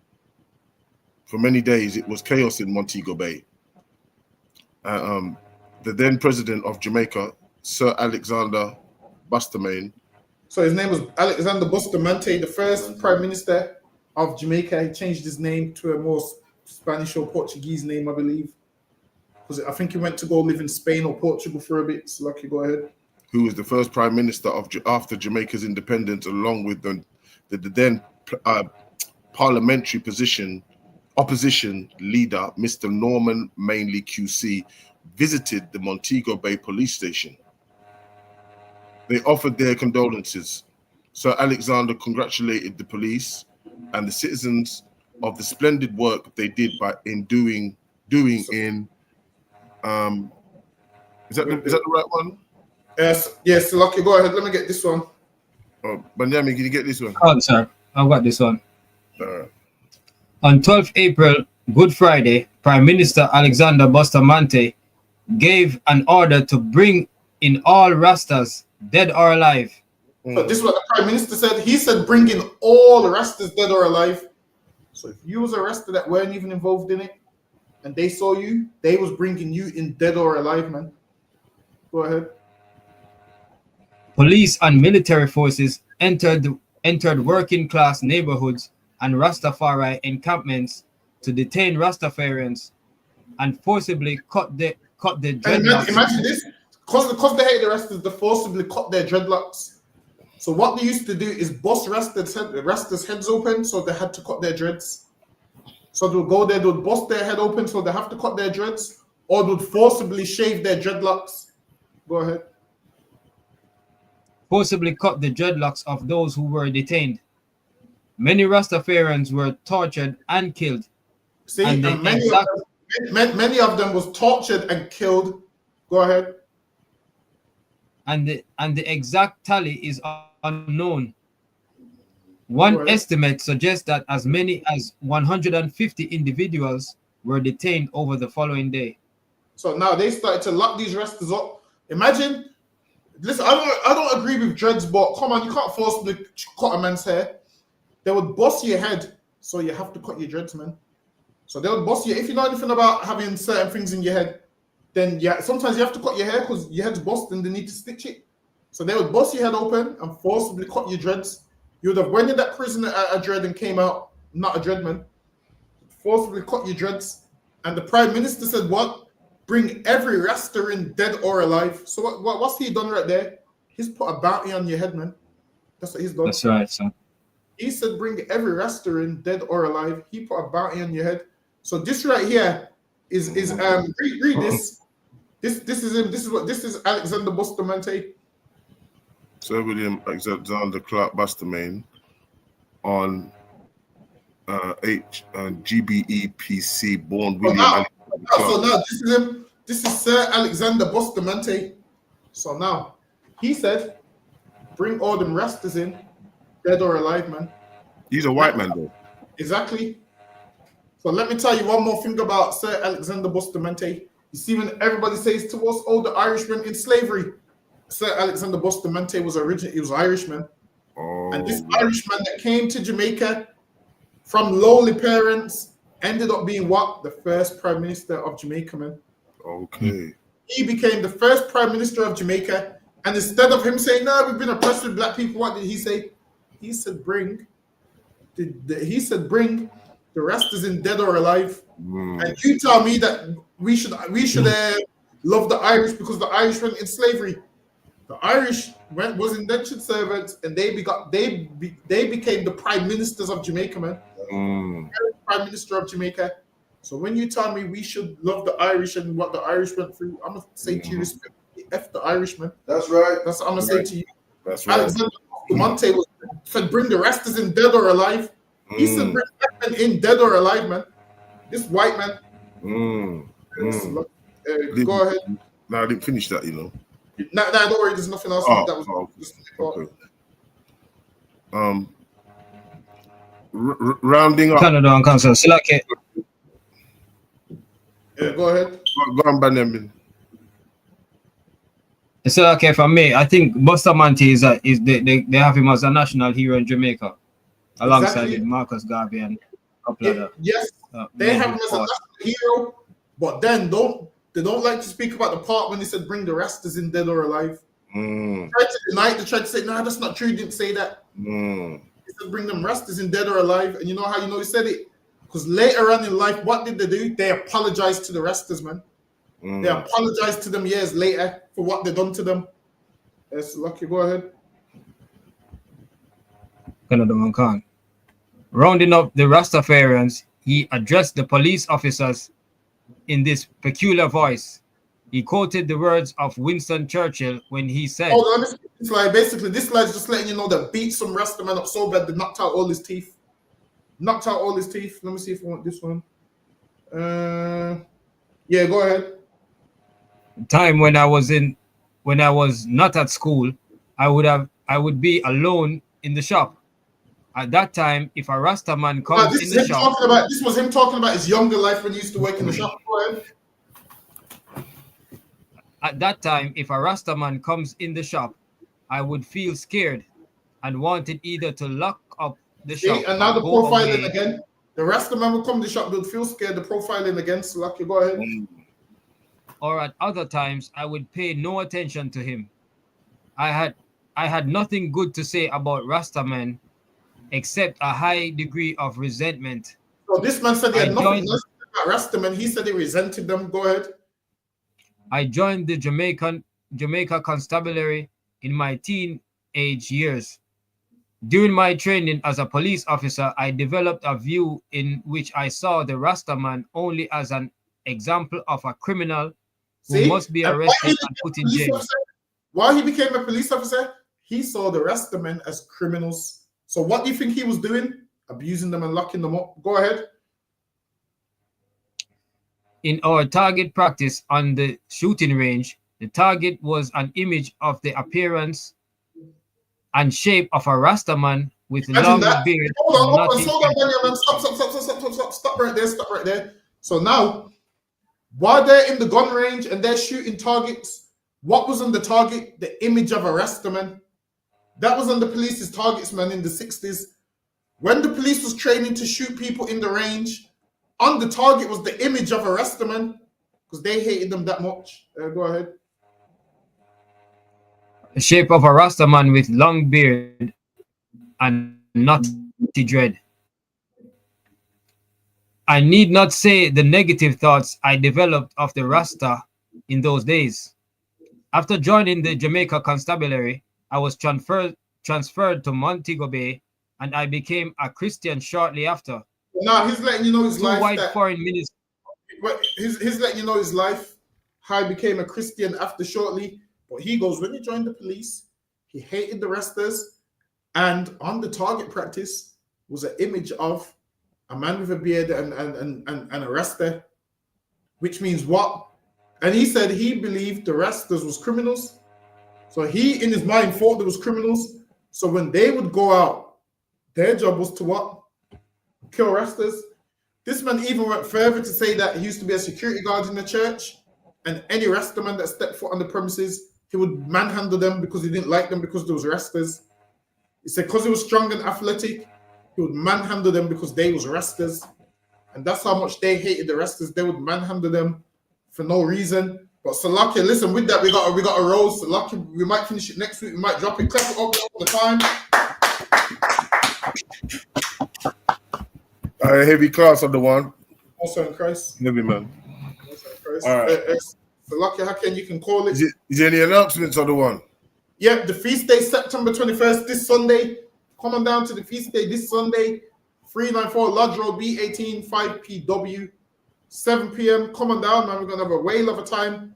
For many days, it was chaos in Montego Bay. The then president of Jamaica, Sir Alexander Bustamante. So his name was Alexander Bustamante, the first prime minister of Jamaica. He changed his name to a more Spanish or Portuguese name, I believe. Because I think he went to go live in Spain or Portugal for a bit. So Lucky, go ahead. Who was the first prime minister after Jamaica's independence, along with the then parliamentary opposition leader, Mr. Norman Manley QC, visited the Montego Bay police station. They offered their condolences. Sir Alexander congratulated the police and the citizens of the splendid work they did in doing in is that the right one? Yes, Lucky, go ahead. Let me get this one. Oh, Benjamin, can you get this one? Oh, sir, I've got this one. All right. On 12th April, Good Friday, Prime Minister Alexander Bustamante gave an order to bring in all Rastas, dead or alive. So this is what the Prime Minister said. He said bring in all Rastas, dead or alive. So if you was arrested that weren't even involved in it, and they saw you, they was bringing you in dead or alive, man. Go ahead. Police and military forces entered working class neighborhoods and Rastafari encampments to detain Rastafarians and forcibly cut the dreadlocks. Imagine this, because they hate the Rastas, they forcibly cut their dreadlocks. So what they used to do is bust Rastas' heads open, so they had to cut their dreads. So they'll go there, they'll bust their head open, so they have to cut their dreads, or they'll forcibly shave their dreadlocks. Go ahead. Forcibly cut the dreadlocks of those who were detained. Many Rastafarians were tortured and killed. See, and many of them was tortured and killed. Go ahead. And the exact tally is unknown. One estimate suggests that as many as 150 individuals were detained over the following day. So now they started to lock these Rastas up. Imagine, listen, I don't agree with dreads, but come on, you can't forcibly cut a man's hair. They would bust your head, so you have to cut your dreads, man. So they would bust you. If you know anything about having certain things in your head, then yeah, sometimes you have to cut your hair because your head's bust and they need to stitch it. So they would bust your head open and forcibly cut your dreads. You would have went in that prison at a dread and came out not a dreadman. Forcibly cut your dreads. And the Prime Minister said what? Bring every Rasta in, dead or alive. So what's he done right there? He's put a bounty on your head, man. That's what he's done. That's right, son. He said bring every Rasta in, dead or alive. He put a bounty on your head. So this right here is read this. This is him. This is Alexander Bustamante. Sir William Alexander Clark Bustamante on GBEPC born William. So now this is him. This is Sir Alexander Bustamante. So now he said, bring all them Rastas in, dead or alive, man. He's a white man, though. Exactly. So let me tell you one more thing about Sir Alexander Bustamante. You see, when everybody says to us, "Oh, the Irishman in slavery," Sir Alexander Bustamante was originally, he was Irishman. Oh. And this Irishman that came to Jamaica from lowly parents ended up being what? The first Prime Minister of Jamaica, man. Okay. He became the first Prime Minister of Jamaica. And instead of him saying, "No, we've been oppressed with black people," what did he say? He said, bring the Rastas in, dead or alive. And you tell me that we should love the Irish because the Irish went in slavery. The Irish was indentured servants, and they became the prime ministers of Jamaica, man. Prime Minister of Jamaica. So when you tell me we should love the Irish and what the Irish went through, I'm gonna say to you, F the Irishman. That's right. That's what I'm gonna say to you. That's right. Alexander Monte said, "Bring the Rastas in, dead or alive." He said, "Bring them in, dead or alive, man." This white man. Go ahead. No, I didn't finish that, you know. No, don't worry. There's nothing else. That was just okay. Rounding up. Canada and Council. Yeah, go ahead. Go on, Benjamin. It's okay for me. I think Bustamante they have him as a national hero in Jamaica, alongside Marcus Garvey and a couple of yes, they have him as a national hero, but then they don't like to speak about the part when he said bring the Rastas in, dead or alive. They tried to deny it. They tried to say, "No, that's not true. He didn't say that." He said bring them Rastas in, dead or alive. And you know how you know he said it? Because later on in life, what did they do? They apologized to the Rastas, man. They apologized to them years later for what they done to them. Yes, Lucky, go ahead. Rounding up the Rastafarians, he addressed the police officers in this peculiar voice. He quoted the words of Winston Churchill when he said, "Hold on, this slide. Basically, this slide's just letting you know that beat some Rastaman up so bad they knocked out all his teeth. knocked out all his teeth. Let me see if I want this one. Yeah, go ahead. Time when I was not at school, I would be alone in the shop. At that time, if a Rasta man comes in the shop, this was him talking about his younger life when he used to work in the shop. Go ahead. At that time, if a Rasta man comes in the shop, I would feel scared and wanted either to lock up the shop. And now the profiling again. The Rasta man would come to the shop, they'd feel scared. The profiling again. So lucky, go ahead. Or at other times, I would pay no attention to him. I had nothing good to say about Rasta men, except a high degree of resentment. So this man said he had nothing else about Rasta men. He said he resented them. Go ahead. I joined the Jamaica Constabulary in my teenage years. During my training as a police officer, I developed a view in which I saw the Rasta man only as an example of a criminal who must be arrested and put in jail. While he became a police officer, he saw the Rasta men as criminals. So what do you think he was doing? Abusing them and locking them up. Go ahead. In our target practice on the shooting range, the target was an image of the appearance and shape of a Rasta man with long beard. Hold on, Benjamin. Stop right there. So now, while they're in the gun range and they're shooting targets, what was on the target? The image of a Rasta man. That was on the police's targets, man, in the 60s. When the police was training to shoot people in the range, on the target was the image of a Rasta man because they hated them that much. Go ahead. The shape of a Rasta man with long beard and knotty dread. I need not say the negative thoughts I developed of the Rasta in those days. After joining the Jamaica Constabulary, I was transferred to Montego Bay, and I became a Christian shortly after. Now he's letting you know his life. He's letting you know his life. How he became a Christian after shortly. But he goes, when he joined the police, he hated the Rastas, and on the target practice was an image of a man with a beard and a Rasta, which means what? And he said he believed the Rastas was criminals. So he, in his mind, thought there was criminals. So when they would go out, their job was to what? Kill Rastas. This man even went further to say that he used to be a security guard in the church, and any Rasta man that stepped foot on the premises, he would manhandle them because he didn't like them because there was Rastas. He said because he was strong and athletic, he would manhandle them because they was Rastas. And that's how much they hated the Rastas. They would manhandle them for no reason. But Salaki, listen, with that, we got a rose. Salaki, we might finish it next week. We might drop it. Clap it up all the time. Heavy class on the one. Also in Christ. Heavy man. Also in Christ. All right. Salaki, how can you can call it? Is there any announcements on the one? Yep, the feast day, September 21st, this Sunday. Come on down to the feast day this Sunday. 394 Lodge Road, B18, 5PW. 7 p.m. Come on down, man. We're gonna have a whale of a time.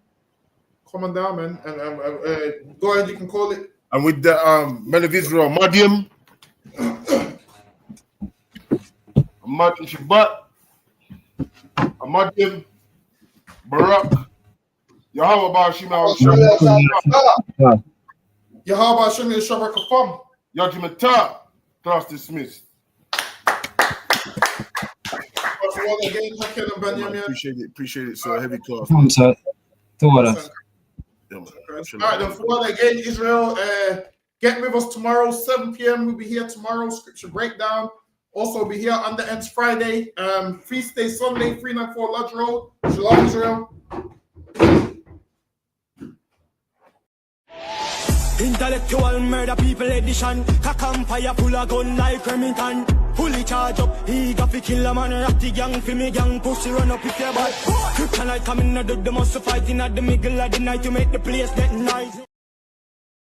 Come on down, man. And go ahead, you can call it. And with the men of Israel, Madiam, Madiam Shabbat, Madiam Barak, Yahweh Bashima Shabbat, Yahweh Bashima Shabbat Kafam, Yajimata, class dismissed. Appreciate it, sir. Heavy class. All right, then for what again, Israel, get with us tomorrow, 7 p.m. We'll be here tomorrow, scripture breakdown. Also, we'll be here on the Ends Friday, feast day Sunday, 394 Lodge Road. Shalom, Israel. Intellectual murder people edition. Cock and fire full of gun like Remington. Fully charge up, he got to kill a man. Ratty gang, for me gang, pussy run up if you're bad. Kryptonite coming, I do the most fighting at the middle of the night to make the place get noisy.